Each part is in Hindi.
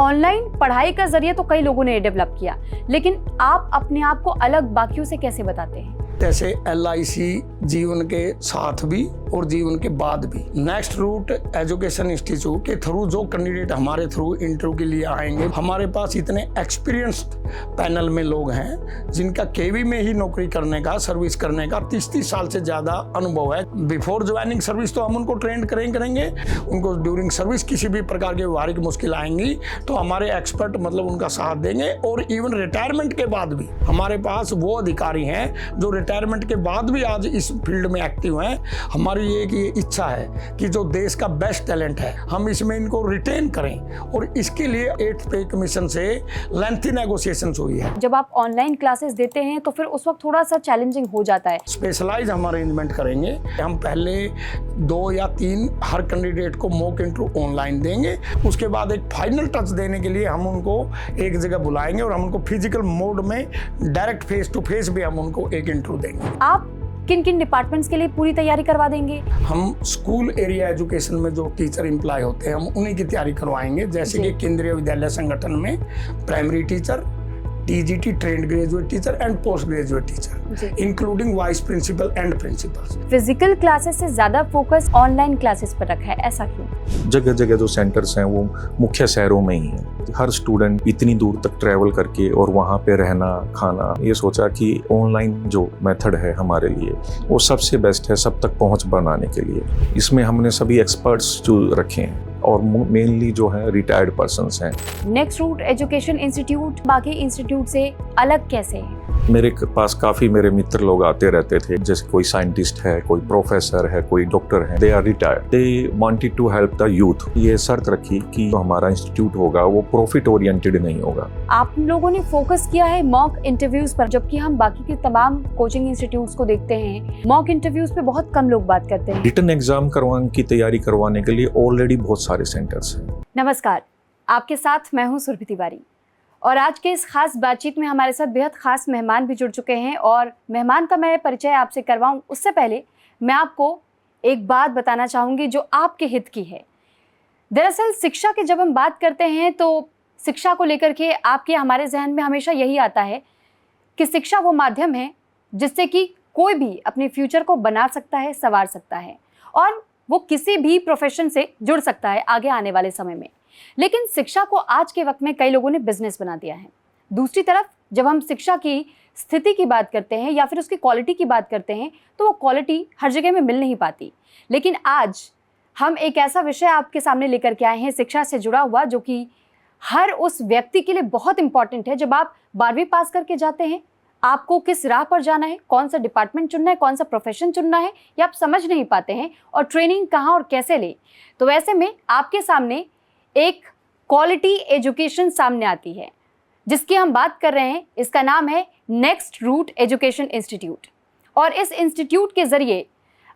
ऑनलाइन पढ़ाई का जरिए तो कई लोगों ने डेवलप किया, लेकिन आप अपने आप को अलग बाकियों से कैसे बताते हैं? जैसे LIC जीवन के साथ भी और जीवन के बाद भी। नेक्स्ट रूट एजुकेशन इंस्टीट्यूट के थ्रू जो कैंडिडेट हमारे थ्रू इंटरव्यू के लिए आएंगे, हमारे पास इतने एक्सपीरियंस्ड पैनल में लोग हैं जिनका केवी में ही नौकरी करने का, सर्विस करने का 30 साल से ज़्यादा अनुभव है। बिफोर ज्वाइनिंग सर्विस तो हम उनको ट्रेन करेंगे, उनको ड्यूरिंग सर्विस किसी भी प्रकार की व्यवहारिक मुश्किल आएंगी तो हमारे एक्सपर्ट मतलब उनका साथ देंगे। और इवन रिटायरमेंट के बाद भी हमारे पास वो अधिकारी हैं जो रिटायरमेंट के बाद भी आज इस फील्ड में एक्टिव हैं। हमारी एक ये इच्छा है कि जो देश का बेस्ट टैलेंट है हम इसमें इनको रिटेन करें, और इसके लिए 8th पे कमीशन से लेंथी नेगोशिएशंस हुई है। जब आप ऑनलाइन क्लासेस देते हैं तो फिर उस वक्त थोड़ा सा चैलेंजिंग हो जाता है। स्पेशलाइज हम अरेंजमेंट करेंगे, हम पहले 2 या 3 हर कैंडिडेट को मॉक इंटरव्यू ऑनलाइन देंगे, उसके बाद एक फाइनल टच देने के लिए हम उनको एक जगह बुलाएंगे और हम उनको फिजिकल मोड में डायरेक्ट फेस टू फेस भी हम उनको एक इंटरव्यू देंगे। आप किन किन डिपार्टमेंट्स के लिए पूरी तैयारी करवा देंगे? हम स्कूल एरिया एजुकेशन में जो टीचर एम्प्लॉय होते हैं हम उन्हीं की तैयारी करवाएंगे, जैसे कि केंद्रीय विद्यालय संगठन में primary teacher, TGT trained graduate teacher and post graduate teacher, including vice principal and principals. Physical classes से ज्यादा फोकस ऑनलाइन क्लासेस पर रखा है, ऐसा क्यों? जगह जगह जो सेंटर्स हैं वो मुख्य शहरों में ही हैं। हर स्टूडेंट इतनी दूर तक ट्रैवल करके और वहाँ पे रहना खाना, ये सोचा कि ऑनलाइन जो मेथड है हमारे लिए वो सबसे बेस्ट है सब तक पहुँच बनाने के लिए। इसमें हमने सभी एक्सपर्ट्स जो रखे हैं और मेनली जो है रिटायर्ड पर्सन्स हैं। नेक्स्ट रूट एजुकेशन इंस्टीट्यूट बाकी इंस्टीट्यूट से अलग कैसे है? मेरे पास काफ़ी मेरे मित्र लोग आते रहते थे, जैसे कोई साइंटिस्ट है, कोई प्रोफेसर है, कोई डॉक्टर है, they are retired, they wanted to help the youth. ये शर्त रखी कि जो हमारा इंस्टीट्यूट होगा वो प्रॉफिट ओरिएंटेड नहीं होगा। आप लोगों ने फोकस किया है मॉक इंटरव्यूज पर, जबकि हम बाकी के तमाम कोचिंग इंस्टीट्यूट्स को देखते हैं मॉक इंटरव्यूज पे बहुत कम लोग बात करते हैं। रिटन एग्जाम करवाने की तैयारी करवाने के लिए ऑलरेडी बहुत सारे सेंटर्स हैं। नमस्कार, आपके साथ मैं हूँ सुरभि तिवारी, और आज के इस खास बातचीत में हमारे साथ बेहद खास मेहमान भी जुड़ चुके हैं, और मेहमान का मैं परिचय आपसे करवाऊं उससे पहले मैं आपको एक बात बताना चाहूँगी जो आपके हित की है। दरअसल शिक्षा की जब हम बात करते हैं तो शिक्षा को लेकर के आपके हमारे जहन में हमेशा यही आता है कि शिक्षा वो माध्यम है जिससे कि कोई भी अपने फ्यूचर को बना सकता है, संवार सकता है, और वो किसी भी प्रोफेशन से जुड़ सकता है आगे आने वाले समय में। लेकिन शिक्षा को आज के वक्त में कई लोगों ने बिजनेस बना दिया है। दूसरी तरफ जब हम शिक्षा की स्थिति की बात करते हैं या फिर उसकी क्वालिटी की बात करते हैं तो वो क्वालिटी हर जगह में मिल नहीं पाती। लेकिन आज हम एक ऐसा विषय आपके सामने लेकर के आए हैं शिक्षा से जुड़ा हुआ, जो कि हर उस व्यक्ति के लिए बहुत इंपॉर्टेंट है। जब आप 12वीं पास करके जाते हैं, आपको किस राह पर जाना है, कौन सा डिपार्टमेंट चुनना है, कौन सा प्रोफेशन चुनना है, ये आप समझ नहीं पाते हैं, और ट्रेनिंग कहाँ और कैसे ले। तो वैसे में आपके सामने एक क्वालिटी एजुकेशन सामने आती है जिसकी हम बात कर रहे हैं। इसका नाम है नेक्स्ट रूट एजुकेशन इंस्टीट्यूट, और इस इंस्टीट्यूट के जरिए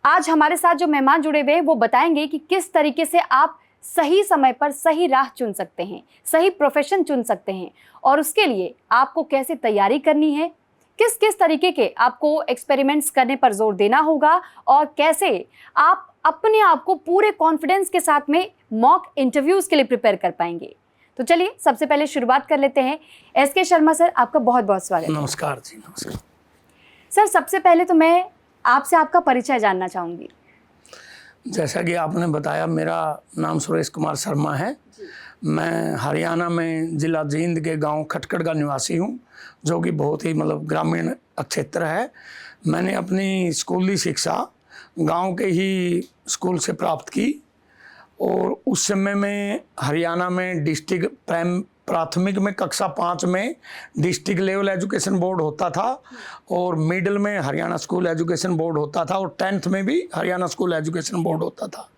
आज हमारे साथ जो मेहमान जुड़े हुए हैं वो बताएंगे कि किस तरीके से आप सही समय पर सही राह चुन सकते हैं, सही प्रोफेशन चुन सकते हैं, और उसके लिए आपको कैसे तैयारी करनी है, किस किस तरीके के आपको एक्सपेरिमेंट्स करने पर जोर देना होगा, और कैसे आप अपने आप को पूरे कॉन्फिडेंस के साथ में मॉक इंटरव्यूज के लिए प्रिपेयर कर पाएंगे। तो चलिए सबसे पहले शुरुआत कर लेते हैं। SK शर्मा सर, आपका बहुत बहुत स्वागत है। नमस्कार जी। नमस्कार सर, सबसे पहले तो मैं आपसे आपका परिचय जानना चाहूँगी। जैसा कि आपने बताया, मेरा नाम सुरेश कुमार शर्मा है। मैं हरियाणा में जिला जींद के गांव खटकड़ का निवासी हूं, जो कि बहुत ही मतलब ग्रामीण क्षेत्र है। मैंने अपनी स्कूली शिक्षा गांव के ही स्कूल से प्राप्त की, और उस समय में हरियाणा में डिस्ट्रिक्ट प्राथमिक में कक्षा 5 में डिस्ट्रिक्ट लेवल एजुकेशन बोर्ड होता था, और मिडिल में हरियाणा स्कूल एजुकेशन बोर्ड होता था, और 10th में भी हरियाणा स्कूल एजुकेशन बोर्ड होता था।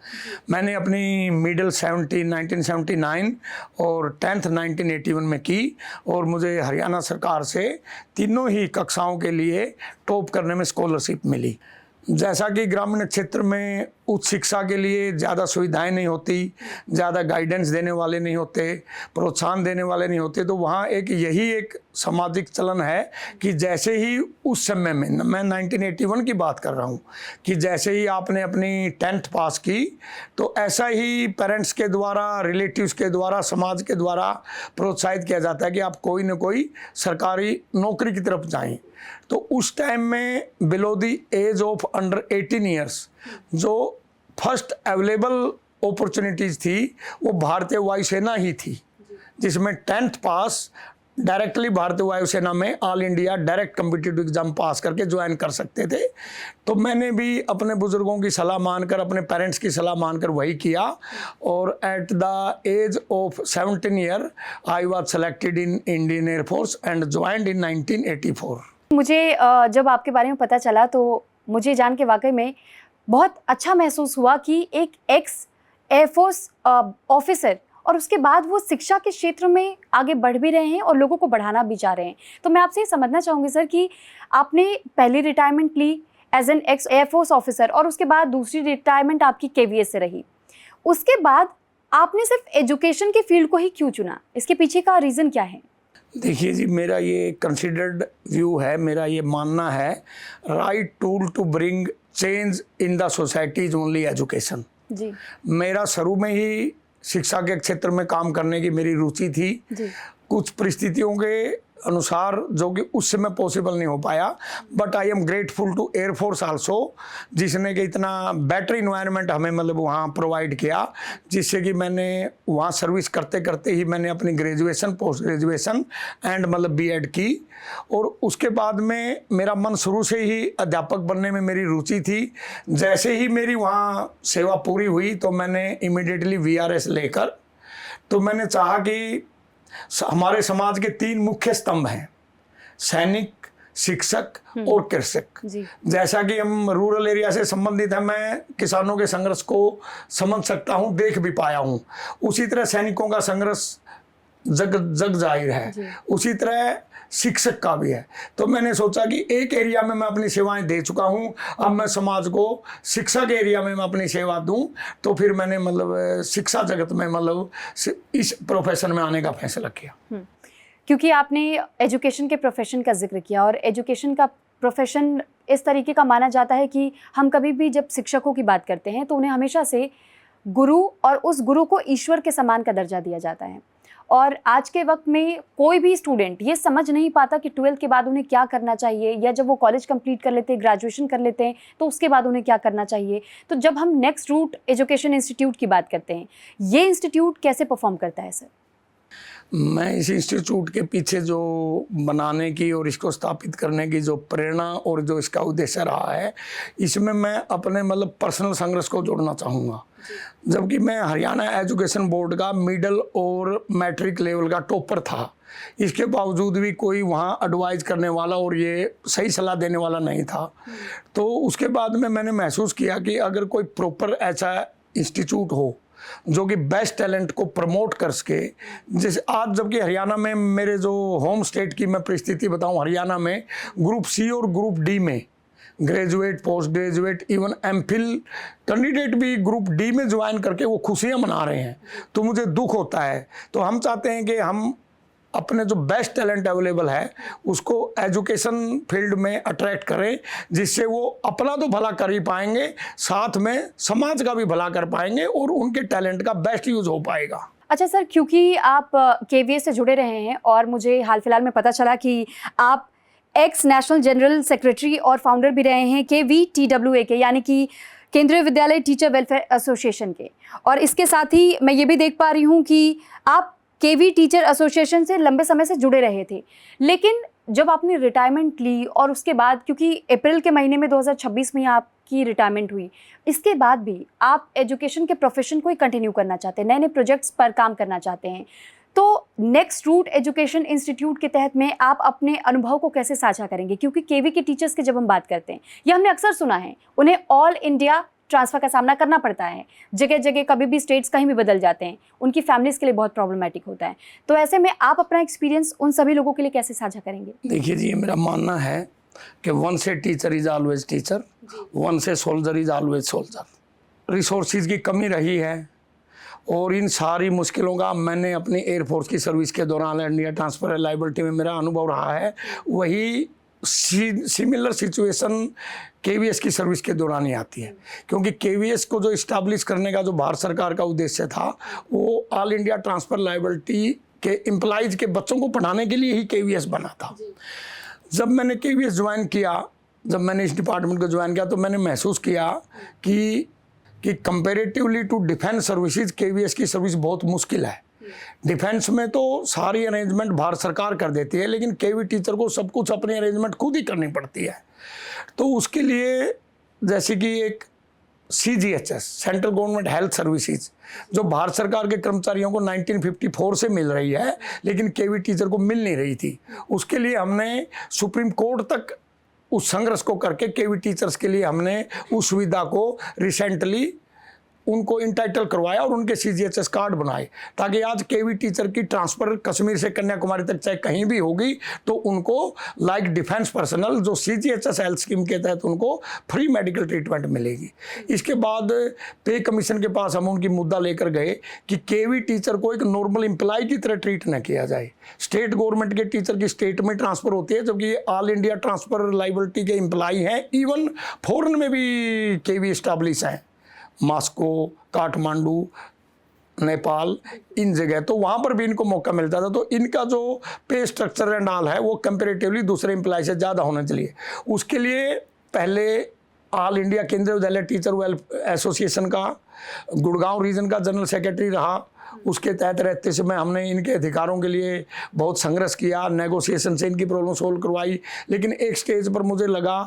मैंने अपनी मिडिल 1979 और 10th 1981 में की, और मुझे हरियाणा सरकार से तीनों ही कक्षाओं के लिए टॉप करने में स्कॉलरशिप मिली। जैसा कि ग्रामीण क्षेत्र में उच्च शिक्षा के लिए ज़्यादा सुविधाएं नहीं होती, ज़्यादा गाइडेंस देने वाले नहीं होते, प्रोत्साहन देने वाले नहीं होते, तो वहाँ यही एक सामाजिक चलन है कि जैसे ही उस समय में, मैं 1981 की बात कर रहा हूँ, कि जैसे ही आपने अपनी 10th पास की तो ऐसा ही पेरेंट्स के द्वारा, रिलेटिव्स के द्वारा, समाज के द्वारा प्रोत्साहित किया जाता है कि आप कोई न कोई सरकारी नौकरी की तरफ जाएं। तो उस टाइम में below the age of under 18 years जो फर्स्ट अवेलेबल अपॉर्चुनिटीज़ थी वो भारतीय वायुसेना ही थी, जिसमें 10th पास डायरेक्टली भारतीय वायुसेना में all India direct competitive exam पास करके ज्वाइन कर सकते थे। तो मैंने भी अपने बुजुर्गों की सलाह मानकर, अपने पेरेंट्स की सलाह मानकर वही किया, और at the age of 17 year I was selected in Indian air force and joined in 1984। मुझे जब आपके बारे में पता चला तो मुझे जान के वाकई में बहुत अच्छा महसूस हुआ कि एक एक्स एयरफोर्स ऑफिसर और उसके बाद वो शिक्षा के क्षेत्र में आगे बढ़ भी रहे हैं और लोगों को बढ़ाना भी चाह रहे हैं। तो मैं आपसे ये समझना चाहूँगी सर कि आपने पहली रिटायरमेंट ली as an ex air force officer और उसके बाद दूसरी रिटायरमेंट आपकी KVS से रही। उसके बाद आपने सिर्फ एजुकेशन के फील्ड को ही क्यों चुना? इसके पीछे का रीज़न क्या है? देखिए जी, मेरा ये कंसिडर्ड व्यू है, मेरा ये मानना है, right tool to bring change in the society is only education. जी। मेरा शुरू में ही शिक्षा के क्षेत्र में काम करने की मेरी रुचि थी। जी। कुछ परिस्थितियों के अनुसार जो कि उस समय पॉसिबल नहीं हो पाया, but I am grateful to air force also, जिसने कि इतना बेटर इन्वायरमेंट हमें मतलब वहाँ प्रोवाइड किया, जिससे कि मैंने वहाँ सर्विस करते करते ही मैंने अपनी ग्रेजुएशन, पोस्ट ग्रेजुएशन एंड मतलब B.Ed की। और उसके बाद में मेरा मन शुरू से ही अध्यापक बनने में मेरी रुचि थी। जैसे ही मेरी वहाँ सेवा पूरी हुई तो मैंने इमीडिएटली VRS लेकर, तो मैंने चाहा कि हमारे समाज के 3 मुख्य स्तंभ हैं, सैनिक, शिक्षक और कृषक। जैसा कि हम रूरल एरिया से संबंधित हैं, मैं किसानों के संघर्ष को समझ सकता हूं, देख भी पाया हूं। उसी तरह सैनिकों का संघर्ष जग जाहिर है, उसी तरह शिक्षक का भी है। तो मैंने सोचा कि एक एरिया में मैं अपनी सेवाएं दे चुका हूं, अब मैं समाज को शिक्षा के एरिया में मैं अपनी सेवा दूं। तो फिर मैंने मतलब शिक्षा जगत में मतलब इस प्रोफेशन में आने का फैसला किया। क्योंकि आपने एजुकेशन के प्रोफेशन का जिक्र किया, और एजुकेशन का प्रोफेशन इस तरीके का माना जाता है कि हम कभी भी जब शिक्षकों की बात करते हैं तो उन्हें हमेशा से गुरु, और उस गुरु को ईश्वर के समान का दर्जा दिया जाता है। और आज के वक्त में कोई भी स्टूडेंट ये समझ नहीं पाता कि 12th के बाद उन्हें क्या करना चाहिए, या जब वो कॉलेज कंप्लीट कर लेते हैं, ग्रेजुएशन कर लेते हैं, तो उसके बाद उन्हें क्या करना चाहिए। तो जब हम नेक्स्ट रूट एजुकेशन इंस्टीट्यूट की बात करते हैं, ये इंस्टीट्यूट कैसे परफॉर्म करता है सर? मैं इस इंस्टीट्यूट के पीछे जो बनाने की और इसको स्थापित करने की जो प्रेरणा और जो इसका उद्देश्य रहा है, इसमें मैं अपने मतलब पर्सनल संघर्ष को जोड़ना चाहूँगा। जबकि मैं हरियाणा एजुकेशन बोर्ड का मिडिल और मैट्रिक लेवल का टॉपर था, इसके बावजूद भी कोई वहाँ एडवाइज करने वाला और ये सही सलाह देने वाला नहीं था। तो उसके बाद में मैंने महसूस किया कि अगर कोई प्रॉपर ऐसा इंस्टीट्यूट हो जो कि बेस्ट टैलेंट को प्रमोट कर सके, जैसे आज जबकि हरियाणा में मेरे जो होम स्टेट की मैं परिस्थिति बताऊं, हरियाणा में ग्रुप C और ग्रुप D में graduate, post graduate, even MPhil candidate भी ग्रुप D में ज्वाइन करके वो खुशियां मना रहे हैं। तो मुझे दुख होता है। तो हम चाहते हैं कि हम अपने जो बेस्ट टैलेंट अवेलेबल है उसको एजुकेशन फील्ड में अट्रैक्ट करें, जिससे वो अपना तो भला कर ही पाएंगे, साथ में समाज का भी भला कर पाएंगे और उनके टैलेंट का बेस्ट यूज हो पाएगा। अच्छा सर, क्योंकि आप KVS से जुड़े रहे हैं और मुझे हाल फिलहाल में पता चला कि आप एक्स नेशनल जनरल सेक्रेटरी और फाउंडर भी रहे हैं KVTWA के, यानी कि केंद्रीय विद्यालय टीचर वेलफेयर एसोसिएशन के। और इसके साथ ही मैं ये भी देख पा रही हूँ कि आप KV टीचर एसोसिएशन से लंबे समय से जुड़े रहे थे। लेकिन जब आपने रिटायरमेंट ली और उसके बाद, क्योंकि अप्रैल के महीने में 2026 में आपकी रिटायरमेंट हुई, इसके बाद भी आप एजुकेशन के प्रोफेशन को ही कंटिन्यू करना चाहते हैं, नए नए प्रोजेक्ट्स पर काम करना चाहते हैं। तो नेक्स्ट रूट एजुकेशन इंस्टीट्यूट के तहत में आप अपने अनुभव को कैसे साझा करेंगे? क्योंकि KV के टीचर्स के जब हम बात करते हैं, ये हमने अक्सर सुना है, उन्हें ऑल इंडिया ट्रांसफ़र का सामना करना पड़ता है, जगह जगह कभी भी स्टेट्स कहीं भी बदल जाते हैं, उनकी फैमिलीज़ के लिए बहुत प्रॉब्लमेटिक होता है। तो ऐसे में आप अपना एक्सपीरियंस उन सभी लोगों के लिए कैसे साझा करेंगे? देखिए जी, ये मेरा मानना है कि once teacher is always teacher, once soldier is always soldier. Resources की कमी रही है और इन सारी मुश्किलों का मैंने अपनी एयरफोर्स की सर्विस के दौरान इंडिया ट्रांसफर लायबिलिटी में मेरा अनुभव रहा है, वही सिमिलर सिचुएशन केवीएस की सर्विस के दौरान ही आती है। क्योंकि केवीएस को जो इस्टेब्लिश करने का जो भारत सरकार का उद्देश्य था वो ऑल इंडिया ट्रांसफर लायबिलिटी के एम्प्लॉइज के बच्चों को पढ़ाने के लिए ही केवीएस बना था। जब मैंने केवीएस ज्वाइन किया, जब मैंने इस डिपार्टमेंट को ज्वाइन किया तो मैंने महसूस किया कि comparatively to defence services KVS की सर्विस बहुत मुश्किल है। डिफेंस में तो सारी अरेंजमेंट भारत सरकार कर देती है, लेकिन केवी टीचर को सब कुछ अपनी अरेंजमेंट खुद ही करनी पड़ती है। तो उसके लिए जैसे कि एक CGHS central government health services जो भारत सरकार के कर्मचारियों को 1954 से मिल रही है, लेकिन केवी टीचर को मिल नहीं रही थी, उसके लिए हमने सुप्रीम कोर्ट तक उस संघर्ष को करके केवी टीचर्स के लिए हमने उस सुविधा को रिसेंटली उनको इंटाइटल करवाया और उनके CGHS कार्ड बनाए, ताकि आज केवी टीचर की ट्रांसफ़र कश्मीर से कन्याकुमारी तक चाहे कहीं भी होगी तो उनको लाइक डिफेंस पर्सनल जो CGHS हेल्थ स्कीम के तहत उनको फ्री मेडिकल ट्रीटमेंट मिलेगी। इसके बाद पे कमीशन के पास हम उनकी मुद्दा लेकर गए कि केवी टीचर को एक नॉर्मल एम्प्लॉय की तरह ट्रीट न किया जाए। स्टेट गवर्नमेंट के टीचर की स्टेट में ट्रांसफ़र होती है, जबकि ये ऑल इंडिया ट्रांसफ़र लायबिलिटी के एम्प्लॉय हैं। इवन फॉरेन में भी केवी इस्टेब्लिश हैं, मॉस्को, काठमांडू, नेपाल, इन जगह, तो वहाँ पर भी इनको मौका मिलता था। तो इनका जो पे स्ट्रक्चर एंड ऑल है वो कंपैरेटिवली दूसरे एम्प्लॉय से ज़्यादा होना चाहिए। उसके लिए पहले ऑल इंडिया केंद्रीय विद्यालय टीचर वेलफेयर एसोसिएशन का गुड़गांव रीजन का जनरल सेक्रेटरी रहा। उसके तहत रहते समय हमने इनके अधिकारों के लिए बहुत संघर्ष किया, नेगोशिएशन से इनकी प्रॉब्लम सोल्व करवाई। लेकिन एक स्टेज पर मुझे लगा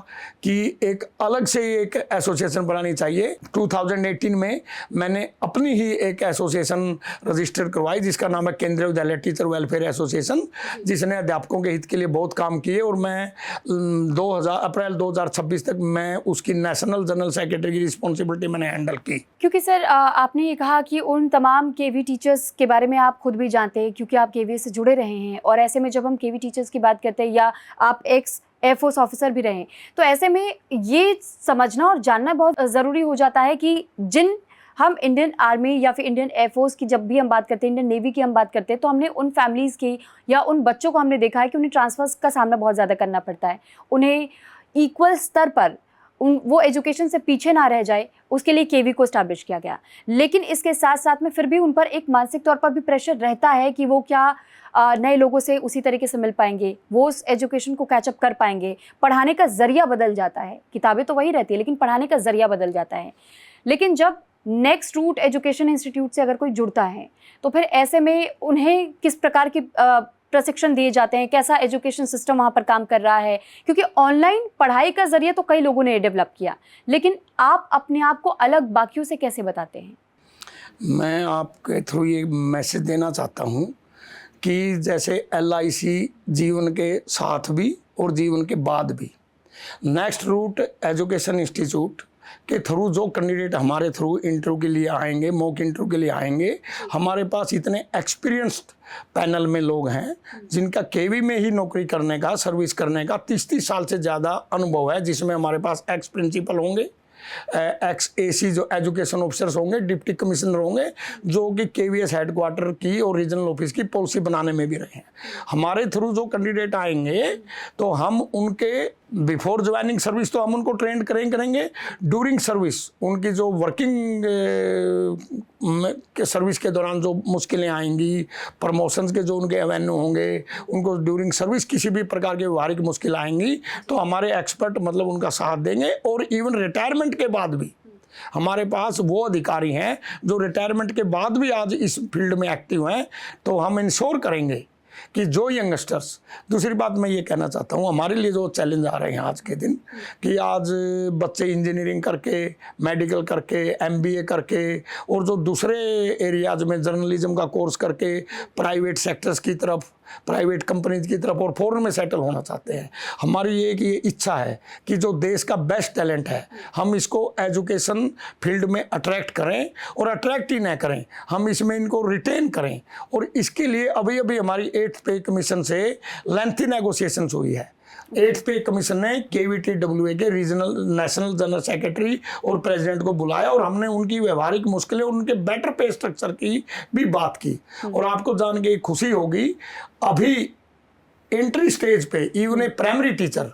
कि एक अलग से एक एसोसिएशन बनानी चाहिए। 2018 में मैंने अपनी ही एक एसोसिएशन रजिस्टर करवाई जिसका नाम है केंद्रीय विद्यालय टीचर वेलफेयर एसोसिएशन, जिसने अध्यापकों के हित के लिए बहुत काम किए और मैं अप्रैल 2026 तक मैं उसकी नेशनल जनरल सेक्रेटरी की रिस्पॉन्सिबिलिटी मैंने हैंडल की। क्योंकि सर आपने ये कहा कि उन तमाम केवी टीचर्स के बारे में आप खुद भी जानते हैं क्योंकि आप केवी से जुड़े रहे हैं, और ऐसे में जब हम केवी टीचर्स की बात करते हैं या आप एक्स एयरफोर्स ऑफिसर भी रहे, तो ऐसे में ये समझना और जानना बहुत ज़रूरी हो जाता है कि जिन हम इंडियन आर्मी या फिर इंडियन एयरफोर्स की जब भी हम बात करते हैं, इंडियन नेवी की हम बात करते हैं, तो हमने उन फैमिलीज़ की या उन बच्चों को हमने देखा है कि उन्हें ट्रांसफर्स का सामना बहुत ज़्यादा करना पड़ता है। उन्हें इक्वल स्तर पर वो एजुकेशन से पीछे ना रह जाए, उसके लिए केवी को स्टैब्लिश किया गया। लेकिन इसके साथ साथ में फिर भी उन पर एक मानसिक तौर पर भी प्रेशर रहता है कि वो क्या नए लोगों से उसी तरीके से मिल पाएंगे, वो उस एजुकेशन को कैचअप कर पाएंगे। पढ़ाने का ज़रिया बदल जाता है, किताबें तो वही रहती है लेकिन पढ़ाने का ज़रिया बदल जाता है। लेकिन जब नेक्स्ट रूट एजुकेशन इंस्टीट्यूट से अगर कोई जुड़ता है तो फिर ऐसे में उन्हें किस प्रकार की प्रशिक्षण दिए जाते हैं, कैसा एजुकेशन सिस्टम वहाँ पर काम कर रहा है? क्योंकि ऑनलाइन पढ़ाई का जरिए तो कई लोगों ने डेवलप किया, लेकिन आप अपने आप को अलग बाकियों से कैसे बताते हैं? मैं आपके थ्रू ये मैसेज देना चाहता हूँ कि जैसे LIC जीवन के साथ भी और जीवन के बाद भी, नेक्स्ट रूट एजुकेशन इंस्टीट्यूट के थ्रू जो कैंडिडेट हमारे थ्रू इंटरव्यू के लिए आएंगे, मॉक इंटरव्यू के लिए आएंगे, हमारे पास इतने एक्सपीरियंस्ड पैनल में लोग हैं जिनका केवी में ही नौकरी करने का, सर्विस करने का 30 साल से ज़्यादा अनुभव है, जिसमें हमारे पास एक्स प्रिंसिपल होंगे, एक्स AC जो एजुकेशन ऑफिसर्स होंगे, डिप्टी कमिश्नर होंगे, जो कि KVS हेडक्वार्टर की और रीजनल ऑफिस की पॉलिसी बनाने में भी रहे हैं। हमारे थ्रू जो कैंडिडेट आएंगे तो हम उनके बिफोर ज्वाइनिंग सर्विस तो हम उनको ट्रेंड करेंगे, ड्यूरिंग सर्विस उनकी जो वर्किंग के सर्विस के दौरान जो मुश्किलें आएंगी, प्रमोशंस के जो उनके एवेन्यू होंगे, उनको ड्यूरिंग सर्विस किसी भी प्रकार की व्यवहारिक मुश्किल आएंगी तो हमारे एक्सपर्ट मतलब उनका साथ देंगे। और इवन रिटायरमेंट के बाद भी हमारे पास वो अधिकारी हैं जो रिटायरमेंट के बाद भी आज इस फील्ड में एक्टिव हैं, तो हम इंश्योर करेंगे कि जो यंगस्टर्स, दूसरी बात मैं ये कहना चाहता हूँ, हमारे लिए जो चैलेंज आ रहे हैं आज के दिन कि आज बच्चे इंजीनियरिंग करके, मेडिकल करके, MBA करके और जो दूसरे एरियाज में जर्नलिज्म का कोर्स करके प्राइवेट सेक्टर्स की तरफ, प्राइवेट कंपनीज की तरफ और फॉरेन में सेटल होना चाहते हैं। हमारी ये इच्छा है कि जो देश का बेस्ट टैलेंट है हम इसको एजुकेशन फील्ड में अट्रैक्ट करें, और अट्रैक्ट ही न करें, हम इसमें इनको रिटेन करें। और इसके लिए अभी हमारी 8th पे कमीशन से लेंथी नेगोशिएशंस हुई है एट्थ पे कमीशन ने KVTWA के रीजनल नेशनल जनरल सेक्रेटरी और प्रेसिडेंट को बुलाया और हमने उनकी व्यवहारिक मुश्किलें और उनके बेटर पे स्ट्रक्चर की भी बात की। और आपको जान के खुशी होगी, अभी एंट्री स्टेज पे even a primary teacher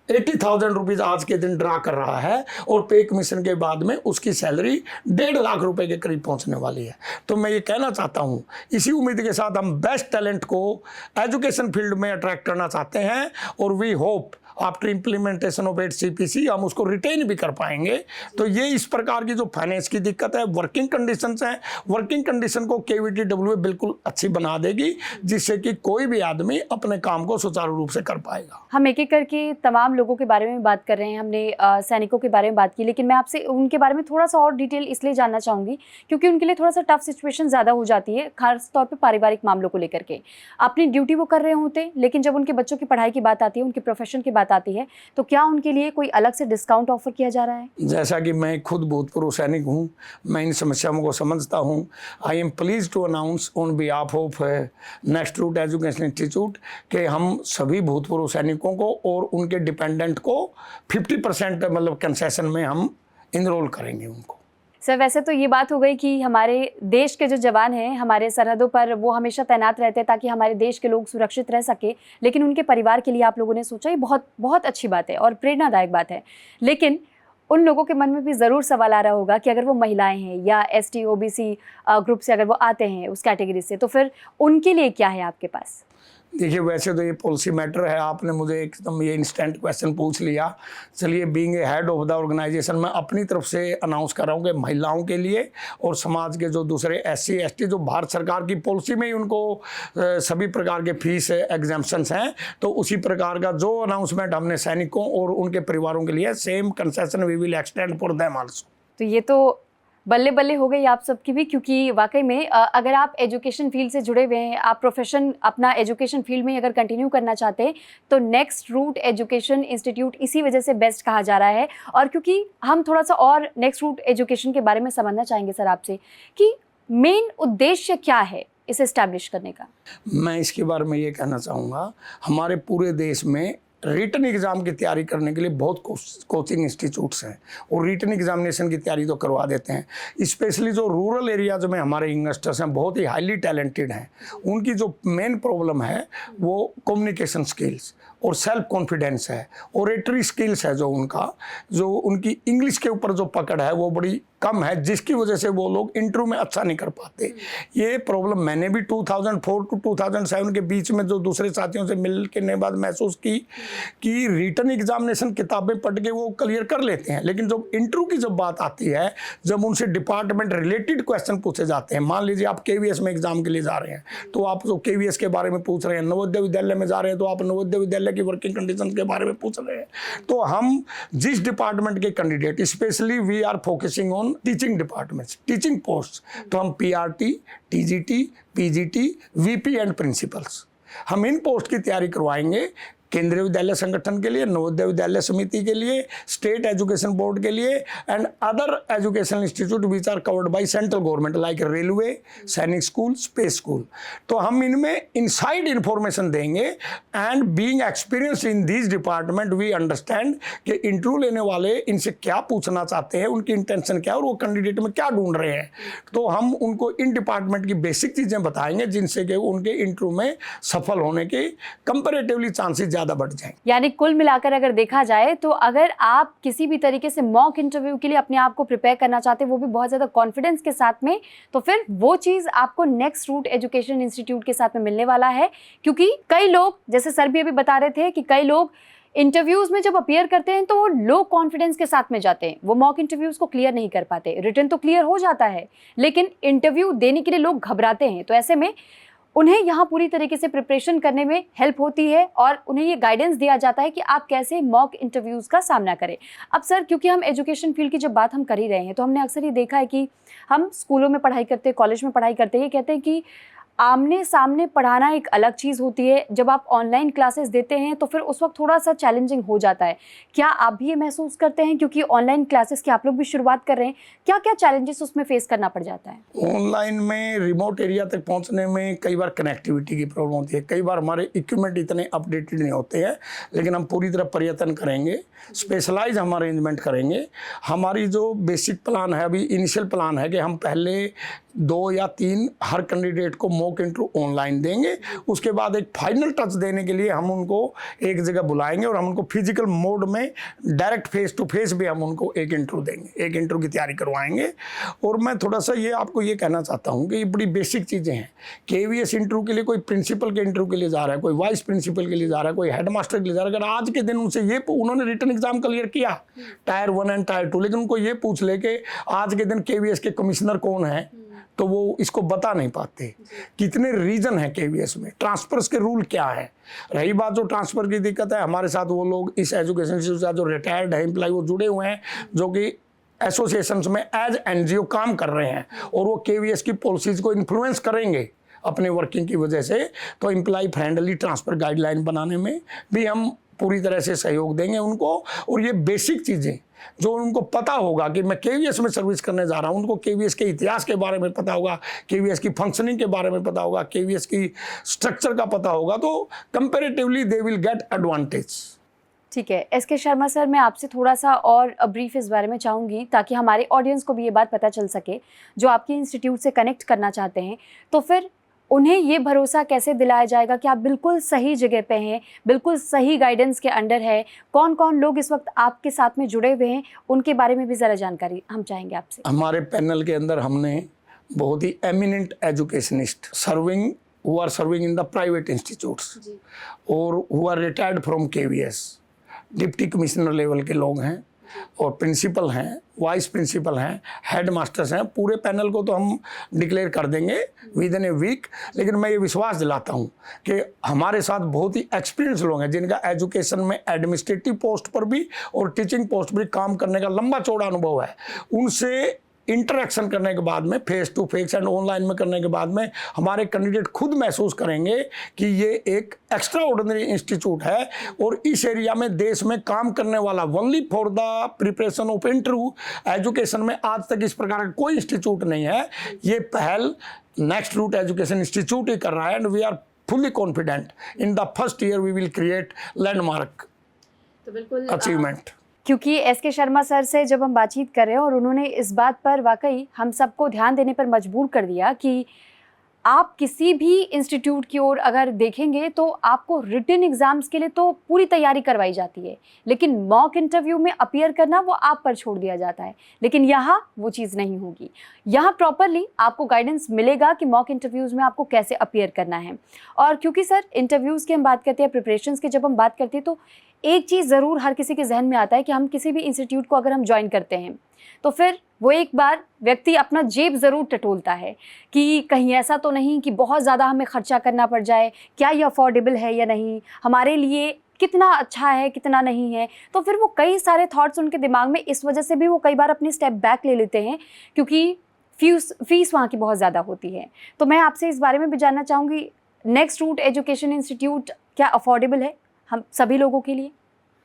80,000 rupees आज के दिन ड्रा कर रहा है और पे कमीशन के बाद में उसकी सैलरी 1.5 लाख रुपए के करीब पहुंचने वाली है। तो मैं ये कहना चाहता हूं, इसी उम्मीद के साथ हम बेस्ट टैलेंट को एजुकेशन फील्ड में अट्रैक्ट करना चाहते हैं और we hope after implementation of 8CPC हम उसको रिटेन भी कर पाएंगे। तो ये इस प्रकार की जो फाइनेंस की दिक्कत है, वर्किंग कंडीशंस हैं, वर्किंग कंडीशन को KVTWA बिल्कुल अच्छी बना देगी, जिससे कि कोई भी आदमी अपने काम को सुचारू रूप से कर पाएगा। हम एक एक करके तमाम लोगों के बारे में बात कर रहे हैं, हमने सैनिकों के बारे में बात की, लेकिन मैं आपसे उनके बारे में थोड़ा सा और डिटेल इसलिए जानना चाहूँगी क्योंकि उनके लिए थोड़ा सा टफ सिचुएशन ज़्यादा हो जाती है, खास तौर पर पारिवारिक मामलों को लेकर के। अपनी ड्यूटी वो कर रहे होते, लेकिन जब उनके बच्चों की पढ़ाई की बात आती है, उनके प्रोफेशन की बात आती है, तो क्या उनके लिए कोई अलग से डिस्काउंट ऑफर किया जा रहा है? जैसा कि मैं खुद भूतपूर्व सैनिक हूँ, मैं इन समस्याओं को समझता हूँ। I am please to announce on behalf of Next root education Institute कि हम सभी भूतपूर्व सैनिकों को और उनके डिपेंडेंट को 50% मतलब कंसेशन में हम इनरोल करेंगे उनको। सर, वैसे तो ये बात हो गई कि हमारे देश के जो जवान हैं हमारे सरहदों पर, वो हमेशा तैनात रहते हैं ताकि हमारे देश के लोग सुरक्षित रह सके, लेकिन उनके परिवार के लिए आप लोगों ने सोचा, ये बहुत बहुत अच्छी बात है और प्रेरणादायक बात है। लेकिन उन लोगों के मन में भी ज़रूर सवाल आ रहा होगा कि अगर वो महिलाएं हैं या ST OBC ग्रुप से अगर वो आते हैं उस कैटेगरी से, तो फिर उनके लिए क्या है आपके पास? देखिए, वैसे तो ये पॉलिसी मैटर है, आपने मुझे एकदम ये इंस्टेंट क्वेश्चन पूछ लिया। चलिए, being a head of the organisation, मैं अपनी तरफ से अनाउंस कर रहा हूँ कि महिलाओं के लिए और समाज के जो दूसरे SC ST जो भारत सरकार की पॉलिसी में ही उनको सभी प्रकार के फीस एग्जाम्पशंस हैं, तो उसी प्रकार का जो अनाउंसमेंट हमने सैनिकों और उनके परिवारों के लिए, same concession we will extend for them also. तो ये तो बल्ले बल्ले हो गई आप सबकी भी, क्योंकि वाकई में अगर आप एजुकेशन फील्ड से जुड़े हुए हैं, आप प्रोफेशन अपना एजुकेशन फील्ड में अगर कंटिन्यू करना चाहते हैं, तो नेक्स्ट रूट एजुकेशन इंस्टीट्यूट इसी वजह से बेस्ट कहा जा रहा है। और क्योंकि हम थोड़ा सा और नेक्स्ट रूट एजुकेशन के बारे में समझना चाहेंगे सर आपसे कि मेन उद्देश्य क्या है इसे एस्टैब्लिश करने का। मैं इसके बारे में ये कहना चाहूँगा, हमारे पूरे देश में रिटन एग्ज़ाम की तैयारी करने के लिए बहुत कोचिंग इंस्टीट्यूट्स हैं और रिटन एग्जामिनेशन की तैयारी तो करवा देते हैं। स्पेशली जो रूरल एरियाज में हमारे यंगस्टर्स हैं, बहुत ही हाईली टैलेंटेड हैं, उनकी जो मेन प्रॉब्लम है वो कम्युनिकेशन स्किल्स और सेल्फ कॉन्फिडेंस है, ओरेटरी स्किल्स है, जो उनकी इंग्लिश के ऊपर जो पकड़ है वो बड़ी कम है, जिसकी वजह से वो लोग इंटरव्यू में अच्छा नहीं कर पाते। ये प्रॉब्लम मैंने भी 2004 टू 2007 के बीच में जो दूसरे साथियों से मिलने के बाद महसूस की कि रिटन एग्जामिनेशन किताबें पढ़ के वो क्लियर कर लेते हैं, लेकिन जब इंटरव्यू की जब बात आती है, जब उनसे डिपार्टमेंट रिलेटेड क्वेश्चन पूछे जाते हैं, मान लीजिए आप KVS में एग्जाम के लिए जा रहे हैं, तो आप जो KVS के बारे में पूछ रहे हैं, नवोदय विद्यालय में जा रहे हैं तो आप नवोदय विद्यालय की वर्किंग कंडीशन के बारे में पूछ रहे हैं। तो हम जिस डिपार्टमेंट के candidate, specially we are focusing on teaching departments, teaching post, तो हम PRT, TGT, PGT, VP and principals, हम इन पोस्ट की तैयारी करवाएंगे केंद्रीय विद्यालय संगठन के लिए, नवोदय विद्यालय समिति के लिए, स्टेट एजुकेशन बोर्ड के लिए and other education institute which are covered by central government like railway, Sainik school, space school. तो हम इनमें इनसाइड इंफॉर्मेशन देंगे and being experience in this department we understand कि इंटरव्यू लेने वाले इनसे क्या पूछना चाहते हैं, उनकी इंटेंशन क्या है और वो कैंडिडेट में क्या ढूंढ रहे हैं। तो हम उनको इन डिपार्टमेंट की बेसिक चीज़ें बताएंगे जिनसे कि उनके इंटरव्यू में सफल होने के कंपेरेटिवली चांसेस ज़्यादा बढ़ जाएंगे। यानी कुल मिलाकर अगर देखा जाए तो अगर आप किसी भी तरीके से मॉक इंटरव्यू के लिए अपने आप को प्रिपेयर करना चाहते हैं, वो भी बहुत ज़्यादा कॉन्फिडेंस के साथ में, तो फिर वो चीज़ आपको नेक्स्ट रूट एजुकेशन इंस्टीट्यूट के साथ में मिलने वाला है। क्योंकि कई लोग, जैसे सर भी अभी बता रहे थे कि कई लोग इंटरव्यूज़ में जब अपीयर करते हैं तो वो लो कॉन्फिडेंस के साथ में जाते हैं, वो मॉक इंटरव्यूज़ को क्लियर नहीं कर पाते। रिटन तो क्लियर हो जाता है, लेकिन इंटरव्यू देने के लिए लोग घबराते हैं। तो ऐसे में उन्हें यहाँ पूरी तरीके से प्रिपरेशन करने में हेल्प होती है और उन्हें ये गाइडेंस दिया जाता है कि आप कैसे मॉक इंटरव्यूज़ का सामना करें। अब सर, क्योंकि हम एजुकेशन फील्ड की जब बात हम कर ही रहे हैं, तो हमने अक्सर ये देखा है कि हम स्कूलों में पढ़ाई करते हैं, कॉलेज में पढ़ाई करते हैं, ये कहते हैं कि आमने सामने पढ़ाना एक अलग चीज़ होती है, जब आप ऑनलाइन क्लासेस देते हैं तो फिर उस वक्त थोड़ा सा चैलेंजिंग हो जाता है। क्या आप भी ये महसूस करते हैं, क्योंकि ऑनलाइन क्लासेस की आप लोग भी शुरुआत कर रहे हैं, क्या क्या चैलेंजेस उसमें फेस करना पड़ जाता है? ऑनलाइन में रिमोट एरिया तक पहुंचने में कई बार कनेक्टिविटी की प्रॉब्लम होती है, कई बार हमारे इक्विपमेंट इतने अपडेटेड नहीं होते हैं, लेकिन हम पूरी तरह प्रयत्न करेंगे, स्पेशलाइज हम अरेंजमेंट करेंगे। हमारी जो बेसिक प्लान है, अभी इनिशियल प्लान है कि हम पहले 2 या 3 हर कैंडिडेट को मॉक इंटरव्यू ऑनलाइन देंगे, उसके बाद एक फाइनल टच देने के लिए हम उनको एक जगह बुलाएंगे और हम उनको फिजिकल मोड में डायरेक्ट फेस टू फेस भी हम उनको एक इंटरव्यू देंगे, एक इंटरव्यू की तैयारी करवाएंगे। और मैं थोड़ा सा ये आपको ये कहना चाहता हूँ कि ये बड़ी बेसिक चीज़ें हैं। KVS इंटरव्यू के लिए कोई प्रिंसिपल के इंटरव्यू के लिए जा रहा है, कोई वाइस प्रिंसिपल के लिए जा रहा है, कोई हेडमास्टर के लिए जा रहा है, अगर आज के दिन उनसे ये उन्होंने रिटन एग्जाम क्लियर किया टायर 1 एंड टायर 2, लेकिन उनको ये पूछ ले कि आज के दिन KVS के कमिश्नर कौन है, तो वो इसको बता नहीं पाते। कितने रीजन है KVS में, ट्रांसफर्स के रूल क्या है। रही बात जो ट्रांसफर की दिक्कत है, हमारे साथ वो लोग इस एजुकेशन से जो रिटायर्ड है एम्प्लॉय वो जुड़े हुए हैं, जो कि एसोसिएशंस में एज NGO काम कर रहे हैं और वो KVS की पॉलिसीज को इन्फ्लुएंस करेंगे अपने वर्किंग की वजह से। तो एम्प्लॉय फ्रेंडली ट्रांसफर गाइडलाइन बनाने में भी हम पूरी तरह से सहयोग देंगे उनको। और ये बेसिक चीज़ें जो उनको पता होगा कि मैं KVS में सर्विस करने जा रहा हूँ, उनको KVS के इतिहास के बारे में पता होगा, KVS की फंक्शनिंग के बारे में पता होगा, KVS की स्ट्रक्चर का पता होगा, तो comparatively they will get advantage. ठीक है SK शर्मा सर, मैं आपसे थोड़ा सा और ब्रीफ इस बारे में चाहूँगी ताकि हमारे ऑडियंस को भी ये बात पता चल सके जो आपके इंस्टीट्यूट से कनेक्ट करना चाहते हैं, तो फिर उन्हें ये भरोसा कैसे दिलाया जाएगा कि आप बिल्कुल सही जगह पे हैं, बिल्कुल सही गाइडेंस के अंडर है। कौन कौन लोग इस वक्त आपके साथ में जुड़े हुए हैं, उनके बारे में भी ज़रा जानकारी हम चाहेंगे आपसे। हमारे पैनल के अंदर हमने बहुत ही eminent educationist who are serving in the private institutes और who are retired from KVS, deputy commissioner level के लोग हैं और प्रिंसिपल हैं, वाइस प्रिंसिपल हैं, हेड मास्टर्स हैं। पूरे पैनल को तो हम डिक्लेयर कर देंगे विद इन ए वीक, लेकिन मैं ये विश्वास दिलाता हूँ कि हमारे साथ बहुत ही एक्सपीरियंस लोग हैं जिनका एजुकेशन में एडमिनिस्ट्रेटिव पोस्ट पर भी और टीचिंग पोस्ट पर भी काम करने का लंबा चौड़ा अनुभव है। उनसे इंटरेक्शन करने के बाद में, face to face and online में करने के बाद में, हमारे कैंडिडेट खुद महसूस करेंगे कि ये एक एक्स्ट्रा ऑर्डिनरी इंस्टीट्यूट है और इस एरिया में देश में काम करने वाला only for the preparation of interview education में आज तक इस प्रकार का कोई इंस्टीट्यूट नहीं है। ये पहल नेक्स्ट रूट एजुकेशन इंस्टीट्यूट ही कर रहा है and we are fully confident in the first year we will create landmark achievement. क्योंकि SK शर्मा सर से जब हम बातचीत कर रहे हैं और उन्होंने इस बात पर वाकई हम सबको ध्यान देने पर मजबूर कर दिया कि आप किसी भी इंस्टीट्यूट की ओर अगर देखेंगे तो आपको रिटन एग्ज़ाम्स के लिए तो पूरी तैयारी करवाई जाती है, लेकिन मॉक इंटरव्यू में अपीयर करना वो आप पर छोड़ दिया जाता है। लेकिन यहाँ वो चीज़ नहीं होगी, यहाँ प्रॉपरली आपको गाइडेंस मिलेगा कि मॉक इंटरव्यूज़ में आपको कैसे अपीयर करना है। और क्योंकि सर इंटरव्यूज़ की हम बात करते हैं, प्रिपरेशंस की जब हम बात करते हैं, तो एक चीज़ ज़रूर हर किसी के जहन में आता है कि हम किसी भी इंस्टीट्यूट को अगर हम ज्वाइन करते हैं तो फिर वो एक बार व्यक्ति अपना जेब ज़रूर टटोलता है कि कहीं ऐसा तो नहीं कि बहुत ज़्यादा हमें खर्चा करना पड़ जाए, क्या ये अफोर्डेबल है या नहीं, हमारे लिए कितना अच्छा है कितना नहीं है। तो फिर वो कई सारे थॉट्स उनके दिमाग में, इस वजह से भी वो कई बार अपनी स्टेप बैक ले लेते हैं क्योंकि फीस वहाँ की बहुत ज़्यादा होती है। तो मैं आपसे इस बारे में भी जानना चाहूँगी, नेक्स्ट रूट एजुकेशन इंस्टीट्यूट क्या अफोर्डेबल है हम सभी लोगों के लिए?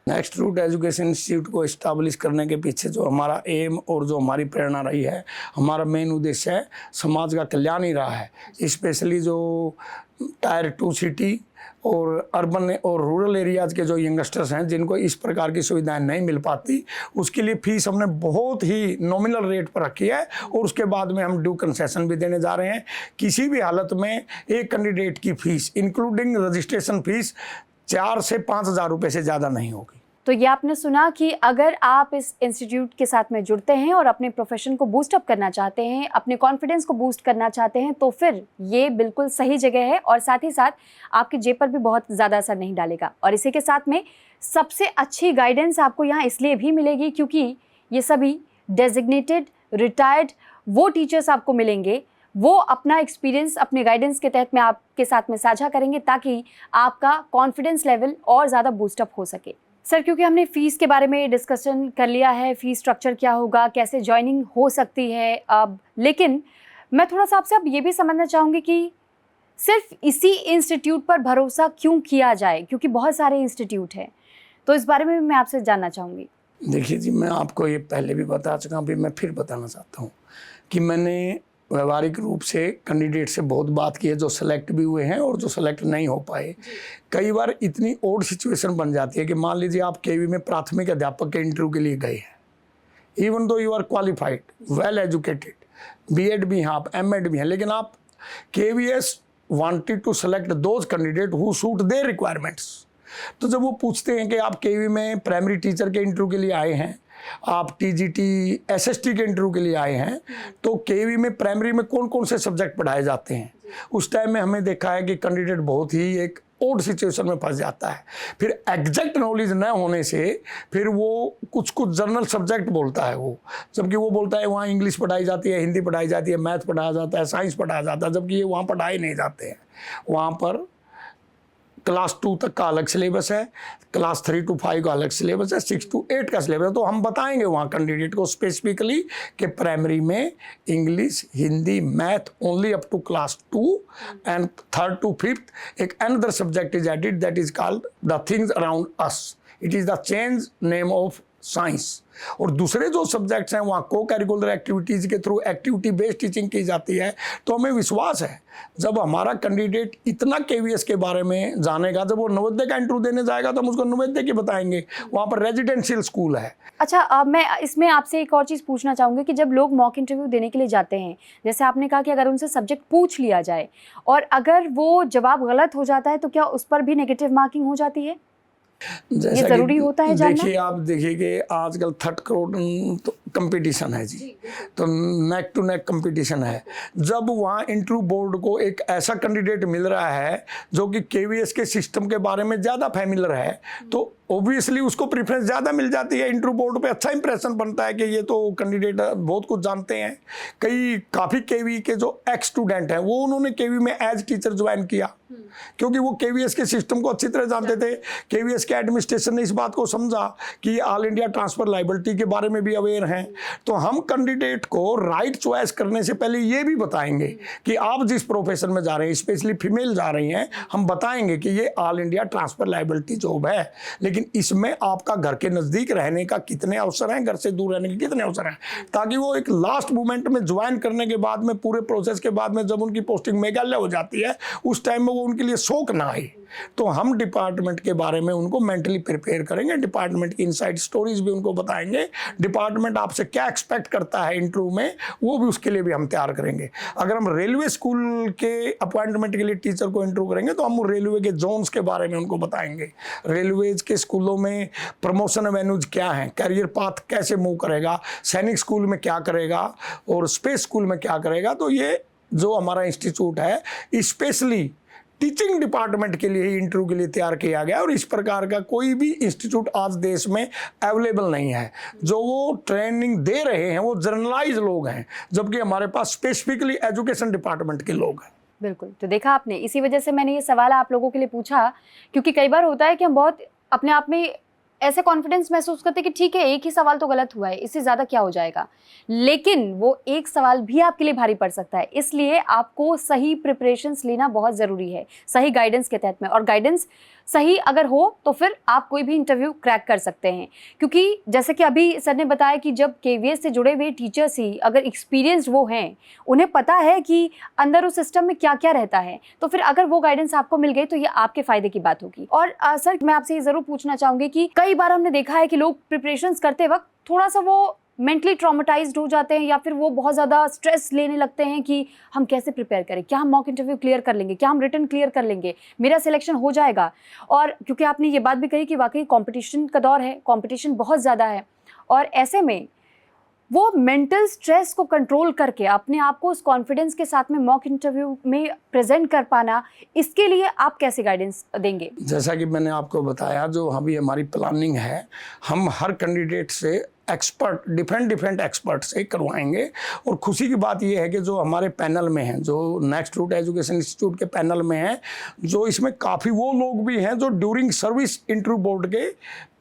नेक्स्ट रूट एजुकेशन इंस्टीट्यूट को इस्टाब्लिश करने के पीछे जो हमारा एम और जो हमारी प्रेरणा रही है, हमारा मेन उद्देश्य है समाज का कल्याण ही रहा है। स्पेशली जो टायर 2 सिटी और अर्बन और रूरल एरियाज़ के जो यंगस्टर्स हैं जिनको इस प्रकार की सुविधाएं नहीं मिल पाती, उसके लिए फ़ीस हमने बहुत ही नॉमिनल रेट पर रखी है और उसके बाद में हम ड्यू कंसेशन भी देने जा रहे हैं। किसी भी हालत में एक कैंडिडेट की फ़ीस इंक्लूडिंग रजिस्ट्रेशन फ़ीस 4 से 5 हज़ार रुपये से ज़्यादा नहीं होगी। तो ये आपने सुना कि अगर आप इस इंस्टीट्यूट के साथ में जुड़ते हैं और अपने प्रोफेशन को बूस्ट अप करना चाहते हैं, अपने कॉन्फिडेंस को बूस्ट करना चाहते हैं, तो फिर ये बिल्कुल सही जगह है और साथ ही साथ आपके जेब पर भी बहुत ज़्यादा असर नहीं डालेगा। और इसी के साथ में सबसे अच्छी गाइडेंस आपको यहाँ इसलिए भी मिलेगी क्योंकि ये सभी डेजिग्नेटेड रिटायर्ड वो टीचर्स आपको मिलेंगे, वो अपना एक्सपीरियंस अपने गाइडेंस के तहत में आपके साथ में साझा करेंगे ताकि आपका कॉन्फिडेंस लेवल और ज़्यादा बूस्टअप हो सके। सर, क्योंकि हमने फ़ीस के बारे में डिस्कशन कर लिया है, फ़ीस स्ट्रक्चर क्या होगा, कैसे ज्वाइनिंग हो सकती है अब, लेकिन मैं थोड़ा सा आपसे अब ये भी समझना चाहूँगी कि सिर्फ इसी इंस्टीट्यूट पर भरोसा क्यों किया जाए, क्योंकि बहुत सारे इंस्टीट्यूट हैं, तो इस बारे में मैं आपसे जानना चाहूँगी। देखिए जी, मैं आपको ये पहले भी बता चुका हूँ, अभी मैं फिर बताना चाहता हूँ कि मैंने व्यवहारिक रूप से कैंडिडेट से बहुत बात की है, जो सेलेक्ट भी हुए हैं और जो सेलेक्ट नहीं हो पाए। कई बार इतनी ओड सिचुएशन बन जाती है कि मान लीजिए आप केवी में प्राथमिक अध्यापक के इंटरव्यू के लिए गए हैं, even though you are qualified, well educated, BEd भी हैं आप, एमएड भी हैं, लेकिन आप KVS wanted to select those candidate who suit their requirements. तो जब वो पूछते हैं कि आप केवी में प्राइमरी टीचर के इंटरव्यू के लिए आए हैं, आप टीजीटी एसएसटी के इंटरव्यू के लिए आए हैं, तो केवी में प्राइमरी में कौन कौन से सब्जेक्ट पढ़ाए जाते हैं, उस टाइम में हमें देखा है कि कैंडिडेट बहुत ही एक ओड सिचुएशन में फंस जाता है। फिर एग्जैक्ट नॉलेज न होने से फिर वो कुछ जनरल सब्जेक्ट बोलता है वो, जबकि वो बोलता है वहाँ इंग्लिश पढ़ाई जाती है, हिंदी पढ़ाई जाती है, मैथ पढ़ाया जाता है, साइंस पढ़ाया जाता है, जबकि ये वहाँ पढ़ाए नहीं जाते हैं। वहाँ पर क्लास 2 तक का अलग सिलेबस है, क्लास 3 to 5 का अलग सिलेबस है, 6 to 8 का सिलेबस है। तो हम बताएंगे वहाँ कैंडिडेट को स्पेसिफिकली कि प्राइमरी में English, Hindi, math only up to class 2 and 3rd to 5th एक another subject is added that is called the things around us. It is the change name of science. और दूसरे जो सब्जेक्ट्स हैं वहाँ को करिकुलर एक्टिविटीज़ के थ्रू एक्टिविटी बेस्ड टीचिंग की जाती है। तो हमें विश्वास है जब हमारा कैंडिडेट इतना केवीएस के बारे में जानेगा, जब वो नवोदय का इंटरव्यू देने जाएगा तो हम उसको नवोदय की बताएंगे, वहाँ पर रेजिडेंशियल स्कूल है। अच्छा, अब मैं इसमें आपसे एक और चीज़ पूछना चाहूँगी कि जब लोग मॉक इंटरव्यू देने के लिए जाते हैं, जैसे आपने कहा कि अगर उनसे सब्जेक्ट पूछ लिया जाए और अगर वो जवाब गलत हो जाता है तो क्या उस पर भी नेगेटिव मार्किंग हो जाती है? ये जरूरी होता है जानना? देखिए, आप देखिए कि आजकल 3rd करोड़ तो कंपटीशन है जी, तो नेक टू नेक कंपटीशन है। जब वहाँ इंटरव्यू बोर्ड को एक ऐसा कैंडिडेट मिल रहा है जो कि केवीएस के सिस्टम के बारे में ज़्यादा फैमिलियर है, तो ऑब्वियसली उसको प्रेफरेंस ज़्यादा मिल जाती है। इंटरव्यू बोर्ड पे अच्छा इंप्रेशन बनता है कि ये तो कैंडिडेट बहुत कुछ जानते हैं। काफ़ी केवी के जो एक्स स्टूडेंट हैं वो उन्होंने केवी में एज टीचर ज्वाइन किया क्योंकि वो केवीएस के सिस्टम को अच्छी तरह जानते थे। केवीएस के एडमिनिस्ट्रेशन ने इस बात को समझा कि ऑल इंडिया ट्रांसफर लाइबिलिटी के बारे में भी अवेयर हैं। तो हम कैंडिडेट को राइट चॉइस करने से पहले ये भी बताएंगे कि आप जिस प्रोफेशन में जा रहे हैं, स्पेशली फीमेल जा रही हैं, हम बताएंगे कि ये all India transfer liability job है, लेकिन इसमें आपका घर के नज़दीक रहने का कितने अवसर हैं, घर से दूर रहने के कितने अवसर हैं, ताकि वो एक लास्ट मोमेंट में ज्वाइन करने के बाद में, पूरे प्रोसेस के बाद में, जब उनकी पोस्टिंग मेघालय हो जाती है, उस टाइम में वो उनके लिए शौक ना आए। तो हम डिपार्टमेंट के बारे में उनको मेंटली प्रिपेयर करेंगे, डिपार्टमेंट की इनसाइड स्टोरीज भी उनको बताएंगे, डिपार्टमेंट आपसे क्या एक्सपेक्ट करता है इंटरव्यू में, वो भी उसके लिए भी हम तैयार करेंगे। अगर हम रेलवे स्कूल के अपॉइंटमेंट के लिए टीचर को इंटरव्यू करेंगे तो हम रेलवे के जोन्स के बारे में उनको बताएंगे, रेलवेज के स्कूलों में प्रमोशन एवेन्यूज क्या हैं, करियर पाथ कैसे मूव करेगा, सैनिक स्कूल में क्या करेगा और स्पेस स्कूल में क्या करेगा। तो ये जो हमारा इंस्टीट्यूट है स्पेशली टीचिंग डिपार्टमेंट के लिए ही इंटरव्यू के लिए तैयार किया गया, और इस प्रकार का कोई भी इंस्टीट्यूट आज देश में अवेलेबल नहीं है। जो वो ट्रेनिंग दे रहे हैं वो जर्नलाइज लोग हैं, जबकि हमारे पास स्पेसिफिकली एजुकेशन डिपार्टमेंट के लोग हैं। बिल्कुल, तो देखा आपने, इसी वजह से मैंने ये सवाल आप लोगों के लिए पूछा, क्योंकि कई बार होता है कि हम बहुत अपने आप में ऐसे कॉन्फिडेंस महसूस करते हैं कि ठीक है, एक ही सवाल तो गलत हुआ है, इससे ज़्यादा क्या हो जाएगा, लेकिन वो एक सवाल भी आपके लिए भारी पड़ सकता है। इसलिए आपको सही प्रिपरेशंस लेना बहुत ज़रूरी है, सही गाइडेंस के तहत में, और गाइडेंस सही अगर हो तो फिर आप कोई भी इंटरव्यू क्रैक कर सकते हैं। क्योंकि जैसे कि अभी सर ने बताया कि जब केवीएस से जुड़े हुए टीचर्स ही अगर एक्सपीरियंस्ड वो हैं, उन्हें पता है कि अंदर उस सिस्टम में क्या क्या रहता है, तो फिर अगर वो गाइडेंस आपको मिल गई तो ये आपके फ़ायदे की बात होगी। और सर, मैं आपसे ये ज़रूर पूछना चाहूँगी कि कई बार हमने देखा है कि लोग प्रिपरेशंस करते वक्त थोड़ा सा वो मेंटली ट्रॉमेटाइज्ड हो जाते हैं, या फिर वो बहुत ज़्यादा स्ट्रेस लेने लगते हैं कि हम कैसे प्रिपेयर करें, क्या हम मॉक इंटरव्यू क्लियर कर लेंगे, क्या हम रिटन क्लियर कर लेंगे, मेरा सिलेक्शन हो जाएगा। और क्योंकि आपने ये बात भी कही कि वाकई कंपटीशन का दौर है, कंपटीशन बहुत ज़्यादा है, और ऐसे में वो मेंटल स्ट्रेस को कंट्रोल करके अपने आप को उस कॉन्फिडेंस के साथ में मॉक इंटरव्यू में प्रेजेंट कर पाना, इसके लिए आप कैसे गाइडेंस देंगे? जैसा कि मैंने आपको बताया, जो अभी हमारी प्लानिंग है, हम हर कैंडिडेट से एक्सपर्ट, डिफरेंट एक्सपर्ट से करवाएंगे। और खुशी की बात यह है कि जो हमारे पैनल में हैं, जो नेक्स्ट रूट एजुकेशन इंस्टीट्यूट के पैनल में हैं, जो इसमें काफ़ी वो लोग भी हैं जो ड्यूरिंग सर्विस इंटरव्यू बोर्ड के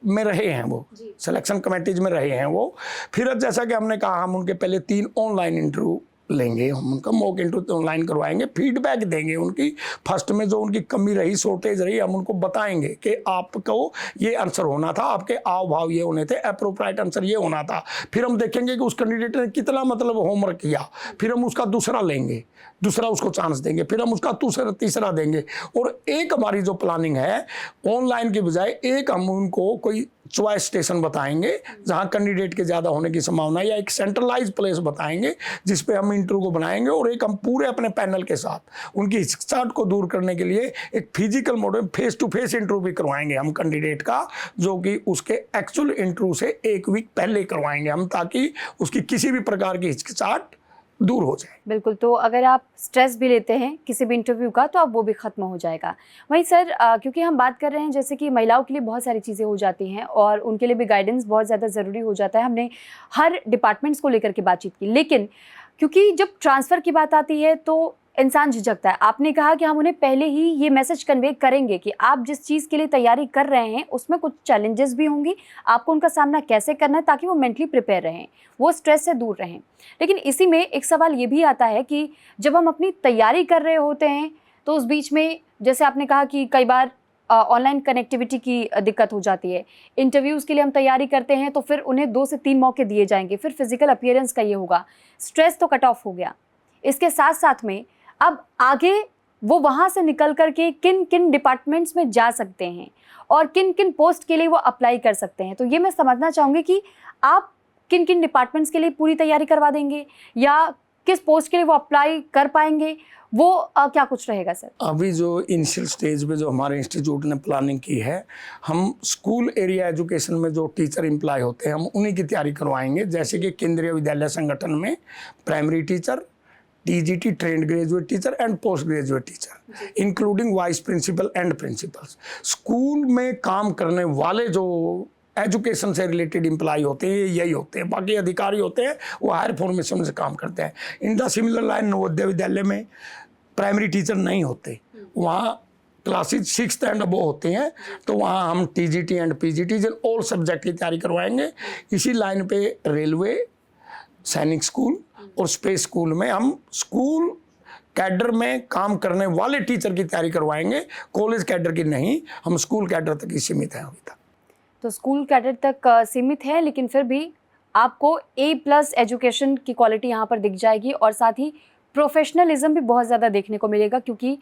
में रहे हैं, वो सिलेक्शन कमेटीज में रहे हैं वो। फिर जैसा कि हमने कहा, हम उनके पहले 3 ऑनलाइन इंटरव्यू लेंगे, हम उनका मॉक इंटरव्यू ऑनलाइन करवाएंगे, फीडबैक देंगे उनकी, फर्स्ट में जो उनकी कमी रही, शॉर्टेज रही, हम उनको बताएंगे कि आपको ये आंसर होना था, आपके आव भाव ये होने थे, अप्रोप्रिएट आंसर ये होना था। फिर हम देखेंगे कि उस कैंडिडेट ने कितना मतलब होमवर्क किया, फिर हम उसका दूसरा लेंगे, दूसरा उसको चांस देंगे, फिर हम उसका तीसरा देंगे। और एक हमारी जो प्लानिंग है ऑनलाइन की बजाय, एक हम उनको कोई चॉइस स्टेशन बताएंगे जहां कैंडिडेट के ज़्यादा होने की संभावना, या एक सेंट्रलाइज प्लेस बताएंगे जिस पे हम इंटरव्यू को बनाएंगे, और एक हम पूरे अपने पैनल के साथ उनकी हिचकिचाहट को दूर करने के लिए एक physical model face to face interview भी करवाएंगे हम कैंडिडेट का, जो कि उसके एक्चुअल इंटरव्यू से 1 वीक पहले करवाएंगे हम, ताकि उसकी किसी भी प्रकार की हिचकिचाहट दूर हो जाए। बिल्कुल, तो अगर आप स्ट्रेस भी लेते हैं किसी भी इंटरव्यू का तो अब वो भी ख़त्म हो जाएगा। वहीं सर क्योंकि हम बात कर रहे हैं जैसे कि महिलाओं के लिए बहुत सारी चीज़ें हो जाती हैं और उनके लिए भी गाइडेंस बहुत ज़्यादा ज़रूरी हो जाता है। हमने हर डिपार्टमेंट्स को लेकर के बातचीत की, लेकिन क्योंकि जब ट्रांसफ़र की बात आती है तो इंसान झिझकता है। आपने कहा कि हम उन्हें पहले ही ये मैसेज कन्वे करेंगे कि आप जिस चीज़ के लिए तैयारी कर रहे हैं उसमें कुछ चैलेंजेस भी होंगी, आपको उनका सामना कैसे करना है ताकि वो मेंटली प्रिपेयर रहें, वो स्ट्रेस से दूर रहें। लेकिन इसी में एक सवाल ये भी आता है कि जब हम अपनी तैयारी कर रहे होते हैं तो उस बीच में जैसे आपने कहा कि कई बार ऑनलाइन कनेक्टिविटी की दिक्कत हो जाती है। इंटरव्यूज़ के लिए हम तैयारी करते हैं तो फिर उन्हें 2 से 3 मौके दिए जाएंगे, फिर फिजिकल अपीयरेंस का ये होगा, स्ट्रेस तो कट ऑफ हो गया। इसके साथ साथ में अब आगे वो वहाँ से निकल कर के किन किन डिपार्टमेंट्स में जा सकते हैं और किन किन पोस्ट के लिए वो अप्लाई कर सकते हैं, तो ये मैं समझना चाहूँगी कि आप किन किन डिपार्टमेंट्स के लिए पूरी तैयारी करवा देंगे या किस पोस्ट के लिए वो अप्लाई कर पाएंगे, वो क्या कुछ रहेगा सर? अभी जो इनिशियल स्टेज पे जो हमारे इंस्टीट्यूट ने प्लानिंग की है, हम स्कूल एरिया एजुकेशन में जो टीचर एम्प्लॉय होते हैं हम उन्हीं की तैयारी करवाएंगे। जैसे कि केंद्रीय विद्यालय संगठन में primary teacher, TGT trained graduate teacher and post graduate teacher, including vice principal and principals. School में काम करने वाले जो एजुकेशन से रिलेटेड एम्प्लॉय होते हैं यही होते हैं, बाकी अधिकारी होते हैं वो हायर फॉर्मेशन से काम करते हैं। In the similar line Navodaya Vidyalaya में प्राइमरी टीचर नहीं होते, वहाँ क्लासेज 6th एंड अबव होते हैं, तो वहाँ हम TGT and PGT all subject की तैयारी करवाएंगे। इसी लाइन पे रेलवे, सैनिक स्कूल और स्पेस स्कूल में हम स्कूल कैडर में काम करने वाले टीचर की तैयारी करवाएंगे, कॉलेज कैडर की नहीं। हम स्कूल कैडर तक ही सीमित हैं अभी तक। तो स्कूल कैडर तक सीमित है, लेकिन फिर भी आपको A+ एजुकेशन की क्वालिटी यहाँ पर दिख जाएगी और साथ ही प्रोफेशनलिज्म भी बहुत ज़्यादा देखने को मिलेगा, क्योंकि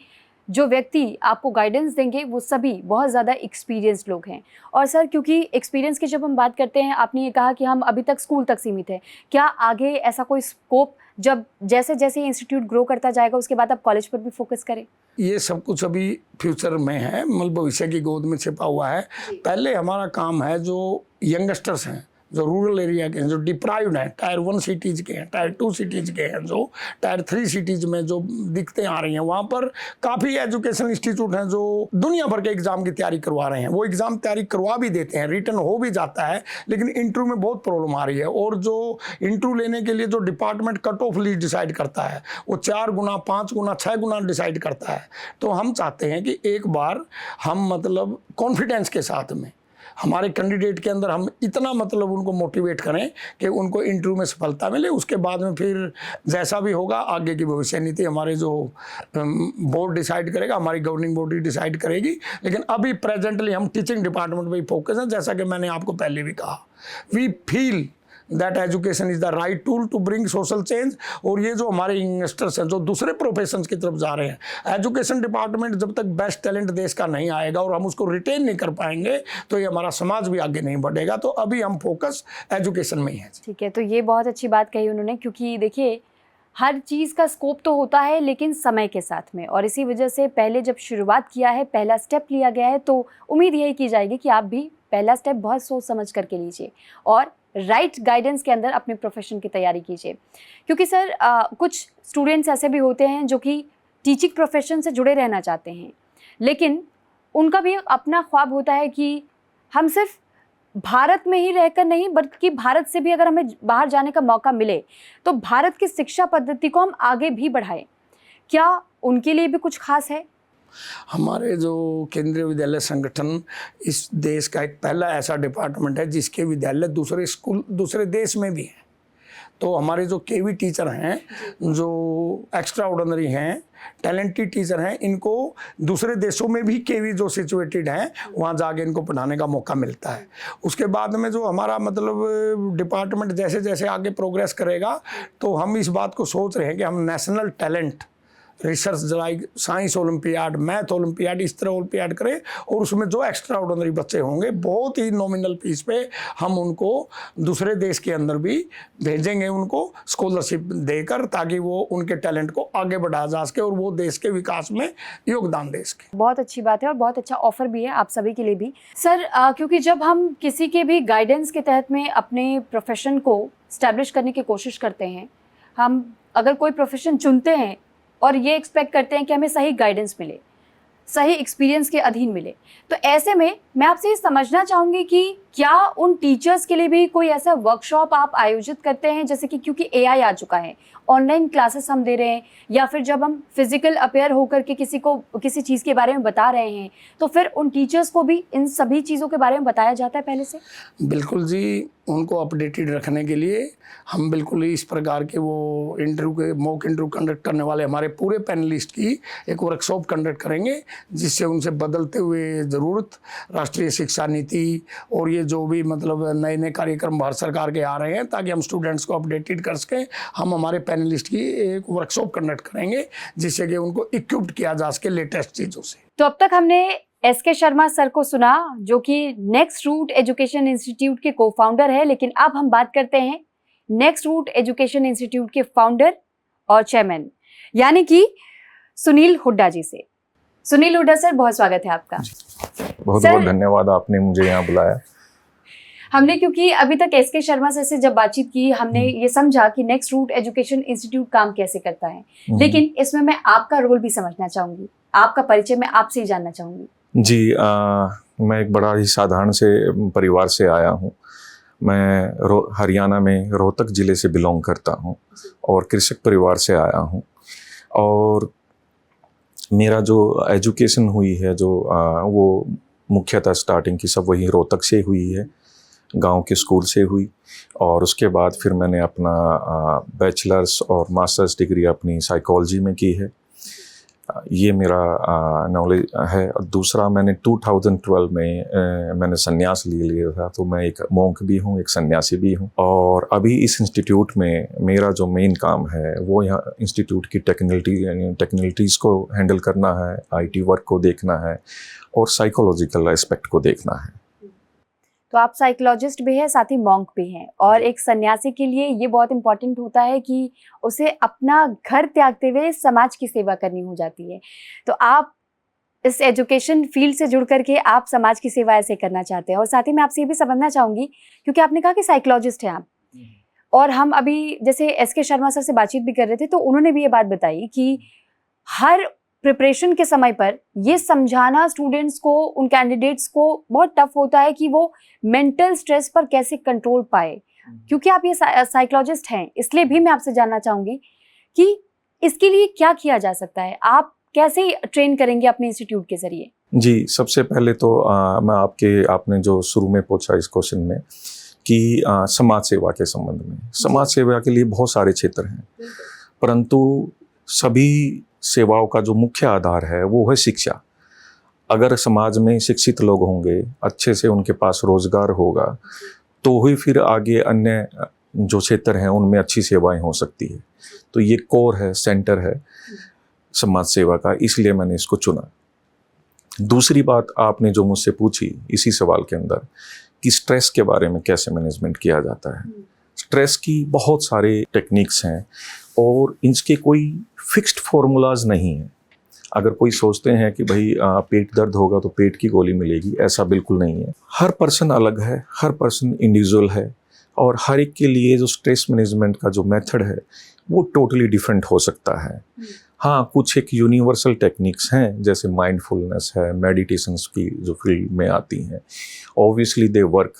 जो व्यक्ति आपको गाइडेंस देंगे वो सभी बहुत ज़्यादा एक्सपीरियंस्ड लोग हैं। और सर क्योंकि एक्सपीरियंस की जब हम बात करते हैं, आपने ये कहा कि हम अभी तक स्कूल तक सीमित है, क्या आगे ऐसा कोई स्कोप जब जैसे जैसे इंस्टीट्यूट ग्रो करता जाएगा उसके बाद आप कॉलेज पर भी फोकस करें? ये सब कुछ अभी फ्यूचर में है, मतलब भविष्य की गोद में छिपा हुआ है। पहले हमारा काम है जो यंगस्टर्स हैं, जो रूरल एरिया के हैं, जो डिप्राइव्ड हैं, टायर 1 सिटीज़ के हैं, टायर 2 सिटीज़ के हैं, जो टायर 3 सिटीज़ में जो दिक्कतें आ रही हैं, वहाँ पर काफ़ी एजुकेशन इंस्टीट्यूट हैं जो दुनिया भर के एग्ज़ाम की तैयारी करवा रहे हैं। वो एग्ज़ाम तैयारी करवा भी देते हैं, रिटर्न हो भी जाता है, लेकिन इंटरव्यू में बहुत प्रॉब्लम आ रही है। और जो इंटरव्यू लेने के लिए जो department cut off list decide करता है वो 4 गुना, 5 गुना, 6 गुना डिसाइड करता है। तो हम चाहते हैं कि एक बार हम मतलब कॉन्फिडेंस के साथ में हमारे कैंडिडेट के अंदर हम इतना मतलब उनको मोटिवेट करें कि उनको इंटरव्यू में सफलता मिले। उसके बाद में फिर जैसा भी होगा आगे की भविष्य नीति हमारे जो बोर्ड डिसाइड करेगा, हमारी गवर्निंग बॉडी डिसाइड करेगी। लेकिन अभी प्रेजेंटली हम टीचिंग डिपार्टमेंट में ही फोकस हैं। जैसा कि मैंने आपको पहले भी कहा, we feel that education is the right tool to bring social change. और ये जो हमारे यंगस्टर्स हैं जो दूसरे प्रोफेशंस की तरफ जा रहे हैं, एजुकेशन डिपार्टमेंट जब तक बेस्ट टैलेंट देश का नहीं आएगा और हम उसको रिटेन नहीं कर पाएंगे तो ये हमारा समाज भी आगे नहीं बढ़ेगा। तो अभी हम फोकस एजुकेशन में ही है। ठीक है, तो ये बहुत अच्छी बात कही उन्होंने, क्योंकि देखिए हर चीज़ का स्कोप तो होता है लेकिन समय के साथ में, और इसी वजह से पहले जब शुरुआत किया है, पहला स्टेप लिया गया है, तो उम्मीद यही की जाएगी कि आप भी पहला स्टेप बहुत सोच समझ करके लीजिए और राइट गाइडेंस के अंदर अपने प्रोफेशन की तैयारी कीजिए। क्योंकि सर कुछ स्टूडेंट्स ऐसे भी होते हैं जो कि टीचिंग प्रोफेशन से जुड़े रहना चाहते हैं, लेकिन उनका भी अपना ख्वाब होता है कि हम सिर्फ भारत में ही रहकर नहीं बल्कि भारत से भी अगर हमें बाहर जाने का मौका मिले तो भारत की शिक्षा पद्धति को हम आगे भी बढ़ाएं। क्या उनके लिए भी कुछ खास है? हमारे जो केंद्रीय विद्यालय संगठन इस देश का एक पहला ऐसा डिपार्टमेंट है जिसके विद्यालय दूसरे देश में भी हैं। तो हमारे जो केवी टीचर हैं, जो एक्स्ट्रा ऑर्डिनरी हैं, टैलेंटेड टीचर हैं, इनको दूसरे देशों में भी केवी जो सिचुएटेड हैं वहाँ जाके इनको पढ़ाने का मौका मिलता है। उसके बाद में जो हमारा मतलब डिपार्टमेंट जैसे जैसे आगे प्रोग्रेस करेगा तो हम इस बात को सोच रहे हैं कि हम national talent research like science olympiad, math olympiad, इस तरह ओलंपियाड करें और उसमें जो एक्स्ट्रा ऑर्डिनरी बच्चे होंगे बहुत ही नॉमिनल फीस पे हम उनको दूसरे देश के अंदर भी भेजेंगे, उनको स्कॉलरशिप देकर, ताकि वो उनके टैलेंट को आगे बढ़ाया जा सके और वो देश के विकास में योगदान दे सके। बहुत अच्छी बात है और बहुत अच्छा ऑफर भी है आप सभी के लिए भी सर, क्योंकि जब हम किसी के भी गाइडेंस के तहत में अपने प्रोफेशन को स्टैब्लिश करने की कोशिश करते हैं, हम अगर कोई प्रोफेशन चुनते हैं और ये एक्सपेक्ट करते हैं कि हमें सही गाइडेंस मिले, सही एक्सपीरियंस के अधीन मिले, तो ऐसे में मैं आपसे ये समझना चाहूँगी कि क्या उन टीचर्स के लिए भी कोई ऐसा वर्कशॉप आप आयोजित करते हैं, जैसे कि क्योंकि AI आ चुका है, ऑनलाइन क्लासेस हम दे रहे हैं, या फिर जब हम फिजिकल अपेयर होकर के किसी को किसी चीज़ के बारे में बता रहे हैं तो फिर उन टीचर्स को भी इन सभी चीज़ों के बारे में बताया जाता है पहले से? बिल्कुल जी, उनको अपडेटेड रखने के लिए हम बिल्कुल इस प्रकार के वो इंटरव्यू के मॉक इंटरव्यू कंडक्ट करने वाले हमारे पूरे पैनलिस्ट की एक वर्कशॉप कंडक्ट करेंगे, जिससे उनसे बदलते हुए ज़रूरत, राष्ट्रीय शिक्षा नीति और ये जो भी मतलब नए नए कार्यक्रम भारत सरकार के आ रहे हैं, ताकि हम स्टूडेंट्स को अपडेटेड कर सकें, हम हमारे पैनलिस्ट की एक वर्कशॉप कंडक्ट करेंगे जिससे कि उनको इक्विप्ड किया जा सके लेटेस्ट चीज़ों से। तो अब तक हमने SK शर्मा सर को सुना, जो कि नेक्स्ट रूट एजुकेशन इंस्टीट्यूट के को फाउंडर है, लेकिन अब हम बात करते हैं नेक्स्ट रूट एजुकेशन इंस्टीट्यूट के फाउंडर और चेयरमैन यानी कि सुनील हुड्डा जी से। सुनील हुड्डा सर, बहुत स्वागत है आपका। बहुत बहुत धन्यवाद, आपने मुझे यहाँ बुलाया। हमने क्योंकि अभी तक SK शर्मा सर से जब बातचीत की, हमने ये समझा कि नेक्स्ट रूट एजुकेशन इंस्टीट्यूट काम कैसे करता है, लेकिन इसमें मैं आपका रोल भी समझना चाहूंगी, आपका परिचय मैं आपसे ही जानना चाहूंगी। जी, मैं एक बड़ा ही साधारण से परिवार से आया हूँ। मैं हरियाणा में रोहतक ज़िले से बिलोंग करता हूँ और कृषक परिवार से आया हूँ, और मेरा जो एजुकेशन हुई है वो मुख्यतः स्टार्टिंग की सब वही रोहतक से हुई है, गांव के स्कूल से हुई, और उसके बाद फिर मैंने अपना बैचलर्स और मास्टर्स डिग्री अपनी साइकोलॉजी में की है। ये मेरा नॉलेज है। और दूसरा, मैंने 2012 में मैंने संन्यास लिया था, तो मैं एक मॉन्क भी हूँ, एक सन्यासी भी हूँ। और अभी इस इंस्टीट्यूट में मेरा जो मेन काम है वो यहाँ इंस्टीट्यूट की टेक्निकलिटीज़ को हैंडल करना है, IT वर्क को देखना है और साइकोलॉजिकल एस्पेक्ट को देखना है। तो आप साइकोलॉजिस्ट भी हैं, साथ ही मॉन्क भी हैं, और एक सन्यासी के लिए ये बहुत इंपॉर्टेंट होता है कि उसे अपना घर त्यागते हुए समाज की सेवा करनी हो जाती है। तो आप इस एजुकेशन फील्ड से जुड़ करके आप समाज की सेवा ऐसे करना चाहते हैं। और साथ ही मैं आपसे ये भी समझना चाहूँगी, क्योंकि आपने कहा कि साइकोलॉजिस्ट हैं आप, और हम अभी जैसे SK शर्मा सर से बातचीत भी कर रहे थे तो उन्होंने भी ये बात बताई कि हर प्रिपरेशन के समय पर ये समझाना स्टूडेंट्स को, उन कैंडिडेट्स को बहुत टफ होता है कि वो मेंटल स्ट्रेस पर कैसे कंट्रोल पाए। क्योंकि आप ये साइकोलॉजिस्ट हैं, इसलिए भी मैं आपसे जानना चाहूंगी कि इसके लिए क्या किया जा सकता है, आप कैसे ट्रेन करेंगे अपने इंस्टीट्यूट के जरिए? जी, सबसे पहले तो मैं आपने जो शुरू में पूछा इस क्वेश्चन में कि समाज सेवा के संबंध में, समाज सेवा के लिए बहुत सारे क्षेत्र हैं, परंतु सभी सेवाओं का जो मुख्य आधार है वो है शिक्षा। अगर समाज में शिक्षित लोग होंगे, अच्छे से उनके पास रोजगार होगा, तो ही फिर आगे अन्य जो क्षेत्र हैं उनमें अच्छी सेवाएं हो सकती है। तो ये कोर है, सेंटर है समाज सेवा का, इसलिए मैंने इसको चुना। दूसरी बात आपने जो मुझसे पूछी इसी सवाल के अंदर कि स्ट्रेस के बारे में कैसे मैनेजमेंट किया जाता है। स्ट्रेस की बहुत सारे टेक्निक्स हैं और इनके कोई फिक्स्ड फॉर्मूलाज नहीं है। अगर कोई सोचते हैं कि भाई पेट दर्द होगा तो पेट की गोली मिलेगी, ऐसा बिल्कुल नहीं है। हर पर्सन अलग है, हर पर्सन इंडिविजुअल है, और हर एक के लिए जो स्ट्रेस मैनेजमेंट का जो मेथड है वो टोटली डिफरेंट हो सकता है। हाँ, कुछ एक यूनिवर्सल टेक्निक्स हैं, जैसे माइंडफुलनेस है, मेडिटेशंस की जो फील्ड में आती हैं, ऑब्वियसली दे वर्क,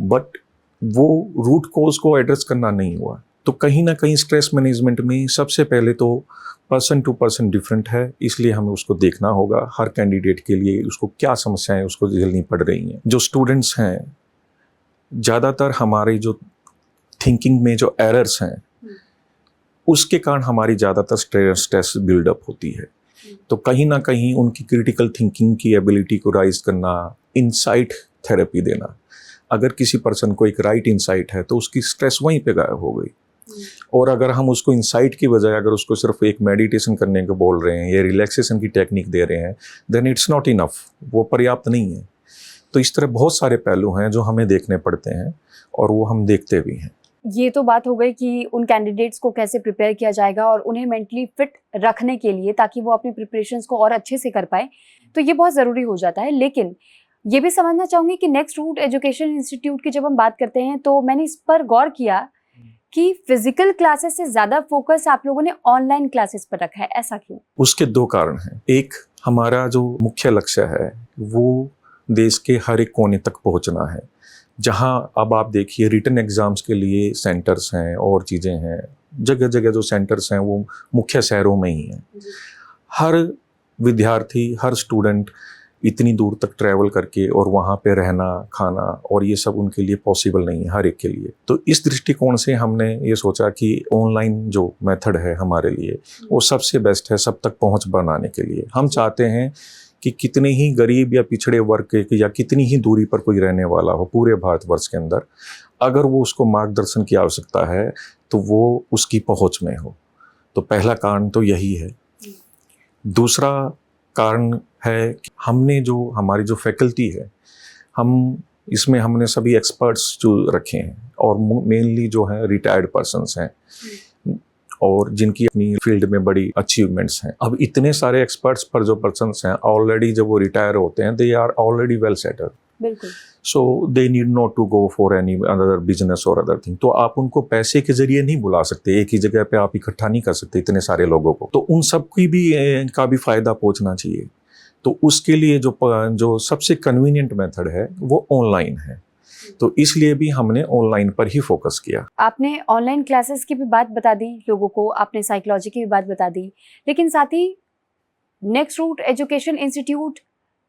बट वो रूट कोज को एड्रेस करना नहीं हुआ। तो कहीं ना कहीं स्ट्रेस मैनेजमेंट में सबसे पहले तो पर्सन टू पर्सन डिफरेंट है, इसलिए हमें उसको देखना होगा हर कैंडिडेट के लिए उसको क्या समस्याएं उसको झेलनी पड़ रही हैं। जो स्टूडेंट्स हैं, ज़्यादातर हमारे जो थिंकिंग में जो एरर्स हैं उसके कारण हमारी ज़्यादातर स्ट्रेस बिल्डअप होती है। तो कहीं ना कहीं उनकी क्रिटिकल थिंकिंग की एबिलिटी को राइज करना, इनसाइट थेरेपी देना। अगर किसी पर्सन को एक राइट इनसाइट है तो उसकी स्ट्रेस वहीं पे गायब हो गई। और अगर हम उसको इनसाइट की बजाय अगर उसको सिर्फ एक मेडिटेशन करने को बोल रहे हैं या रिलैक्सेशन की टेक्निक दे रहे हैं, देन इट्स नॉट इनफ, वो पर्याप्त नहीं है। तो इस तरह बहुत सारे पहलू हैं जो हमें देखने पड़ते हैं और वो हम देखते भी हैं। ये तो बात हो गई कि उन कैंडिडेट्स को कैसे प्रिपेयर किया जाएगा और उन्हें मेंटली फिट रखने के लिए, ताकि वो अपनी प्रिपरेशंस को और अच्छे से कर पाए, तो ये बहुत ज़रूरी हो जाता है। लेकिन ये भी समझना चाहूँगी कि नेक्स्ट रूट एजुकेशन इंस्टीट्यूट की जब हम बात करते हैं तो मैंने इस पर गौर किया कि फिजिकल क्लासेस से ज़्यादा फोकस आप लोगों ने ऑनलाइन क्लासेस पर रखा है, ऐसा क्यों? उसके दो कारण हैं। एक, हमारा जो मुख्य लक्ष्य है वो देश के हर एक कोने तक पहुंचना है। जहां अब आप देखिए रिटन एग्जाम्स के लिए सेंटर्स हैं और चीज़ें हैं, जगह जगह जो सेंटर्स हैं वो मुख्य शहरों में ही हैं। हर विद्यार्थी, हर स्टूडेंट इतनी दूर तक ट्रैवल करके और वहाँ पे रहना, खाना और ये सब उनके लिए पॉसिबल नहीं है हर एक के लिए। तो इस दृष्टिकोण से हमने ये सोचा कि ऑनलाइन जो मेथड है हमारे लिए वो सबसे बेस्ट है सब तक पहुँच बनाने के लिए। हम चाहते हैं कि कितने ही गरीब या पिछड़े वर्ग के या कितनी ही दूरी पर कोई रहने वाला हो पूरे भारतवर्ष के अंदर, अगर वो उसको मार्गदर्शन की आवश्यकता है तो वो उसकी पहुँच में हो। तो पहला कारण तो यही है। दूसरा कारण है कि हमने जो हमारी जो फैकल्टी है, हम इसमें हमने सभी एक्सपर्ट्स जो रखे हैं और मेनली जो है रिटायर्ड पर्सन्स हैं और जिनकी अपनी फील्ड में बड़ी अचीवमेंट्स हैं। अब इतने सारे एक्सपर्ट्स पर जो पर्सन्स हैं ऑलरेडी जब वो रिटायर होते हैं, they are already well settled, बिल्कुल। So they need not to go for any other business और अदर थिंग। तो आप उनको पैसे के जरिए नहीं बुला सकते, एक ही जगह पे आप इकट्ठा नहीं कर सकते इतने सारे लोगों को। तो उन सब की भी का भी फायदा पहुंचना चाहिए। तो उसके लिए जो सबसे कन्वीनियंट मेथड है वो ऑनलाइन है। तो इसलिए भी हमने ऑनलाइन पर ही फोकस किया। आपने ऑनलाइन क्लासेस की भी बात बता दी लोगों को, आपने साइकोलॉजी की भी बात बता दी, लेकिन साथ ही next root education institute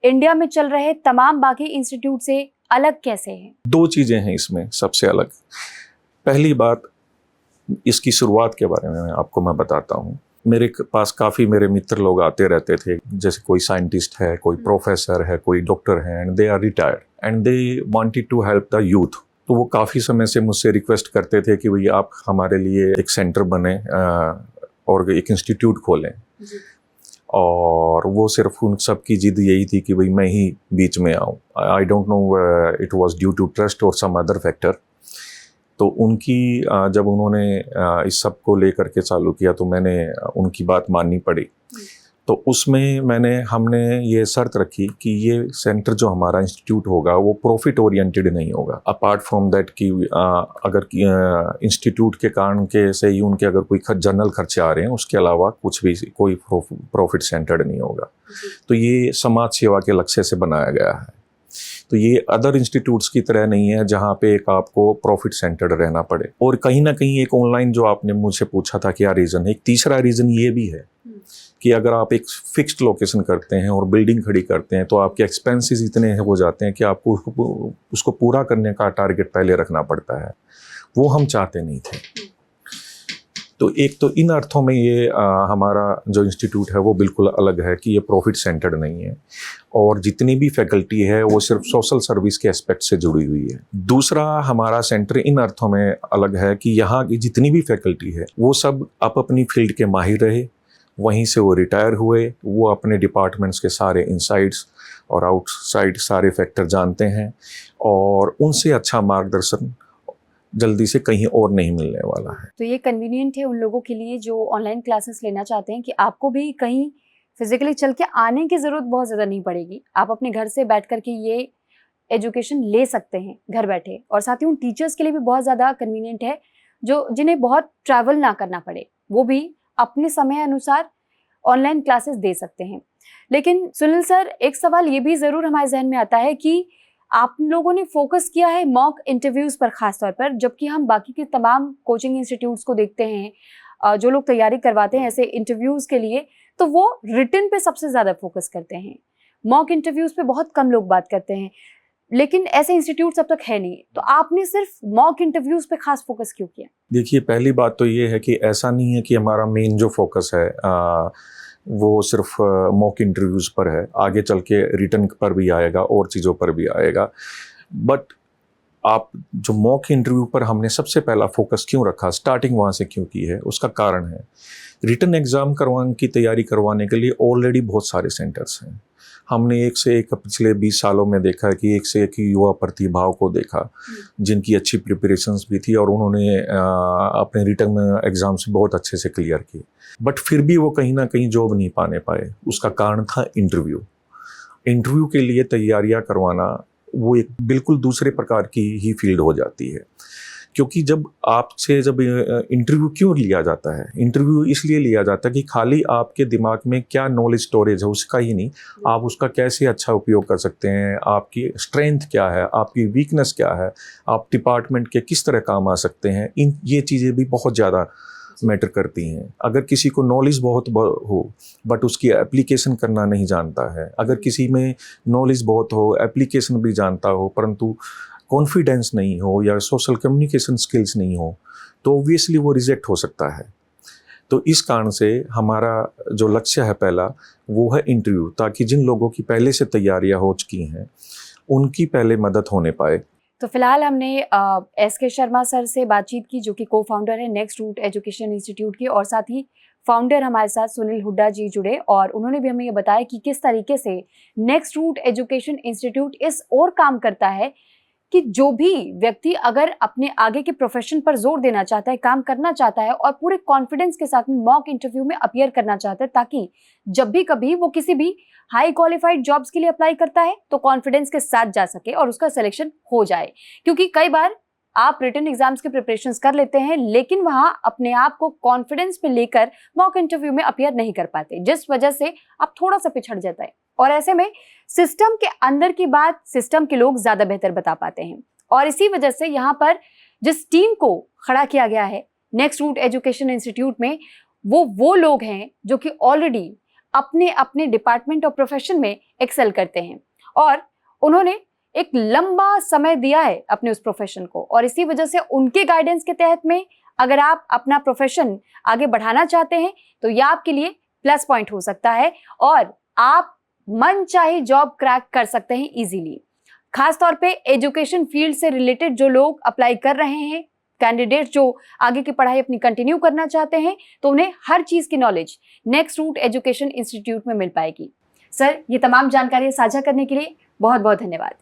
India में चल रहे तमाम बाकी इंस्टीट्यूट से अलग कैसे है? दो चीजें हैं इसमें सबसे अलग। पहली बात, इसकी शुरुआत के बारे में आपको मैं बताता हूँ। मेरे पास काफ़ी मेरे मित्र लोग आते रहते थे, जैसे कोई साइंटिस्ट है, कोई प्रोफेसर है, कोई डॉक्टर है, and they are retired and they wanted to help the youth. तो वो काफ़ी समय से मुझसे रिक्वेस्ट करते थे कि भाई आप हमारे लिए एक सेंटर बने और एक इंस्टीट्यूट खोलें। और वो सिर्फ उन सब की जिद यही थी कि भाई मैं ही बीच में आऊँ। I don't know, it was due to trust और सम अदर फैक्टर। तो उनकी जब उन्होंने इस सब को लेकर के चालू किया तो मैंने उनकी बात माननी पड़ी। तो उसमें हमने ये शर्त रखी कि ये सेंटर जो हमारा इंस्टीट्यूट होगा वो प्रॉफिट ओरिएंटेड नहीं होगा। अपार्ट फ्रॉम दैट कि अगर इंस्टीट्यूट के कारण के से ही उनके अगर कोई जनरल खर्चे आ रहे हैं, उसके अलावा कुछ भी कोई प्रॉफिट सेंटर्ड नहीं होगा। तो ये समाज सेवा के लक्ष्य से बनाया गया है। तो ये अदर इंस्टीट्यूट्स की तरह नहीं है जहाँ पे एक आपको प्रॉफिट सेंटर्ड रहना पड़े। और कहीं ना कहीं एक ऑनलाइन जो आपने मुझसे पूछा था क्या रीज़न है, एक तीसरा रीज़न ये भी है कि अगर आप एक फिक्स्ड लोकेशन करते हैं और बिल्डिंग खड़ी करते हैं तो आपके एक्सपेंसेस इतने हो जाते हैं कि आपको उसको पूरा करने का टारगेट पहले रखना पड़ता है। वो हम चाहते नहीं थे। तो एक तो इन अर्थों में ये हमारा जो इंस्टीट्यूट है वो बिल्कुल अलग है कि ये प्रॉफिट सेंटर्ड नहीं है और जितनी भी फैकल्टी है वो सिर्फ सोशल सर्विस के एस्पेक्ट से जुड़ी हुई है। दूसरा, हमारा सेंटर इन अर्थों में अलग है कि यहाँ की जितनी भी फैकल्टी है वो सब अपनी फील्ड के माहिर रहे, वहीं से वो रिटायर हुए, वो अपने डिपार्टमेंट्स के सारे इनसाइड्स और आउटसाइड सारे फैक्टर जानते हैं और उनसे अच्छा मार्गदर्शन जल्दी से कहीं और नहीं मिलने वाला है। तो ये कन्वीनियंट है उन लोगों के लिए जो ऑनलाइन क्लासेस लेना चाहते हैं कि आपको भी कहीं फिजिकली चल के आने की ज़रूरत बहुत ज़्यादा नहीं पड़ेगी। आप अपने घर से बैठ कर के ये एजुकेशन ले सकते हैं घर बैठे। और साथ ही उन टीचर्स के लिए भी बहुत ज़्यादा कन्वीनियंट है जो जिन्हें बहुत ट्रैवल ना करना पड़े, वो भी अपने समय अनुसार ऑनलाइन क्लासेस दे सकते हैं। लेकिन सुनील सर, एक सवाल ये भी ज़रूर हमारे जहन में आता है कि आप लोगों ने फोकस किया है मॉक इंटरव्यूज़ पर खास तौर पर, जबकि हम बाकी के तमाम कोचिंग इंस्टीट्यूट्स को देखते हैं जो लोग तैयारी करवाते हैं ऐसे इंटरव्यूज़ के लिए, तो वो रिटन पे सबसे ज़्यादा फोकस करते हैं। मॉक इंटरव्यूज़ पे बहुत कम लोग बात करते हैं। लेकिन ऐसे इंस्टीट्यूट अब तक है नहीं, तो आपने सिर्फ मॉक इंटरव्यूज पे खास फोकस क्यों किया? देखिए, पहली बात तो ये है कि ऐसा नहीं है कि हमारा मेन जो फोकस है वो सिर्फ मॉक इंटरव्यूज पर है। आगे चल के रिटर्न पर भी आएगा और चीज़ों पर भी आएगा। बट आप जो मॉक इंटरव्यू पर हमने सबसे पहला फोकस क्यों रखा, स्टार्टिंग वहाँ से क्यों की है, उसका कारण है रिटर्न एग्ज़ाम करवाने की तैयारी करवाने के लिए ऑलरेडी बहुत सारे सेंटर्स हैं। हमने एक से एक पिछले 20 सालों में देखा है कि एक से एक युवा प्रतिभाओं को देखा जिनकी अच्छी प्रिपरेशंस भी थी और उन्होंने अपने रिटर्न एग्ज़ाम से बहुत अच्छे से क्लियर किए, बट फिर भी वो कहीं ना कहीं जॉब नहीं पाने पाए। उसका कारण था इंटरव्यू के लिए तैयारियां करवाना वो एक बिल्कुल दूसरे प्रकार की ही फील्ड हो जाती है। क्योंकि जब इंटरव्यू क्यों लिया जाता है, इंटरव्यू इसलिए लिया जाता है कि खाली आपके दिमाग में क्या नॉलेज स्टोरेज है उसका ही नहीं, आप उसका कैसे अच्छा उपयोग कर सकते हैं, आपकी स्ट्रेंथ क्या है, आपकी वीकनेस क्या है, आप डिपार्टमेंट के किस तरह काम आ सकते हैं, ये चीज़ें भी बहुत ज़्यादा मैटर करती हैं। अगर किसी को नॉलेज बहुत हो बट उसकी एप्लीकेशन करना नहीं जानता है, अगर किसी में नॉलेज बहुत हो, एप्लीकेशन भी जानता हो, परंतु कॉन्फिडेंस नहीं हो या सोशल कम्युनिकेशन स्किल्स नहीं हो, तो ऑब्वियसली वो रिजेक्ट हो सकता है। तो इस कारण से हमारा जो लक्ष्य है पहला वो है इंटरव्यू, ताकि जिन लोगों की पहले से तैयारियां हो चुकी हैं उनकी पहले मदद होने पाए। तो फिलहाल हमने एस.के. शर्मा सर से बातचीत की, जो कि को फाउंडर है नेक्स्ट रूट एजुकेशन इंस्टीट्यूट के, और साथ ही फाउंडर हमारे साथ सुनील हुड्डा जी जुड़े और उन्होंने भी हमें ये बताया कि किस तरीके से नेक्स्ट रूट एजुकेशन इंस्टीट्यूट इस और काम करता है कि जो भी व्यक्ति अगर अपने आगे के प्रोफेशन पर जोर देना चाहता है, काम करना चाहता है और पूरे कॉन्फिडेंस के साथ में मॉक इंटरव्यू में अपीयर करना चाहता है, ताकि जब भी कभी वो किसी भी हाई क्वालिफाइड जॉब्स के लिए अप्लाई करता है तो कॉन्फिडेंस के साथ जा सके और उसका सिलेक्शन हो जाए। क्योंकि कई बार आप रिटन एग्जाम्स के प्रिपरेशंस कर लेते हैं लेकिन वहां अपने आप को कॉन्फिडेंस पे लेकर मॉक इंटरव्यू में अपीयर नहीं कर पाते, जिस वजह से आप थोड़ा सा पिछड़ जाता है। और ऐसे में सिस्टम के अंदर की बात सिस्टम के लोग ज्यादा बेहतर बता पाते हैं, और इसी वजह से यहाँ पर जिस टीम को खड़ा किया गया है नेक्स्ट रूट एजुकेशन इंस्टीट्यूट में, वो लोग हैं जो कि ऑलरेडी अपने अपने डिपार्टमेंट और प्रोफेशन में एक्सेल करते हैं और उन्होंने एक लंबा समय दिया है अपने उस प्रोफेशन को, और इसी वजह से उनके गाइडेंस के तहत में अगर आप अपना प्रोफेशन आगे बढ़ाना चाहते हैं तो यह आपके लिए प्लस पॉइंट हो सकता है और आप मन चाहे जॉब क्रैक कर सकते हैं इजीली। खासतौर पे एजुकेशन फील्ड से रिलेटेड जो लोग अप्लाई कर रहे हैं, कैंडिडेट जो आगे की पढ़ाई अपनी कंटिन्यू करना चाहते हैं, तो उन्हें हर चीज की knowledge Next root education Institute में मिल पाएगी। सर, ये तमाम जानकारियां साझा करने के लिए बहुत बहुत धन्यवाद।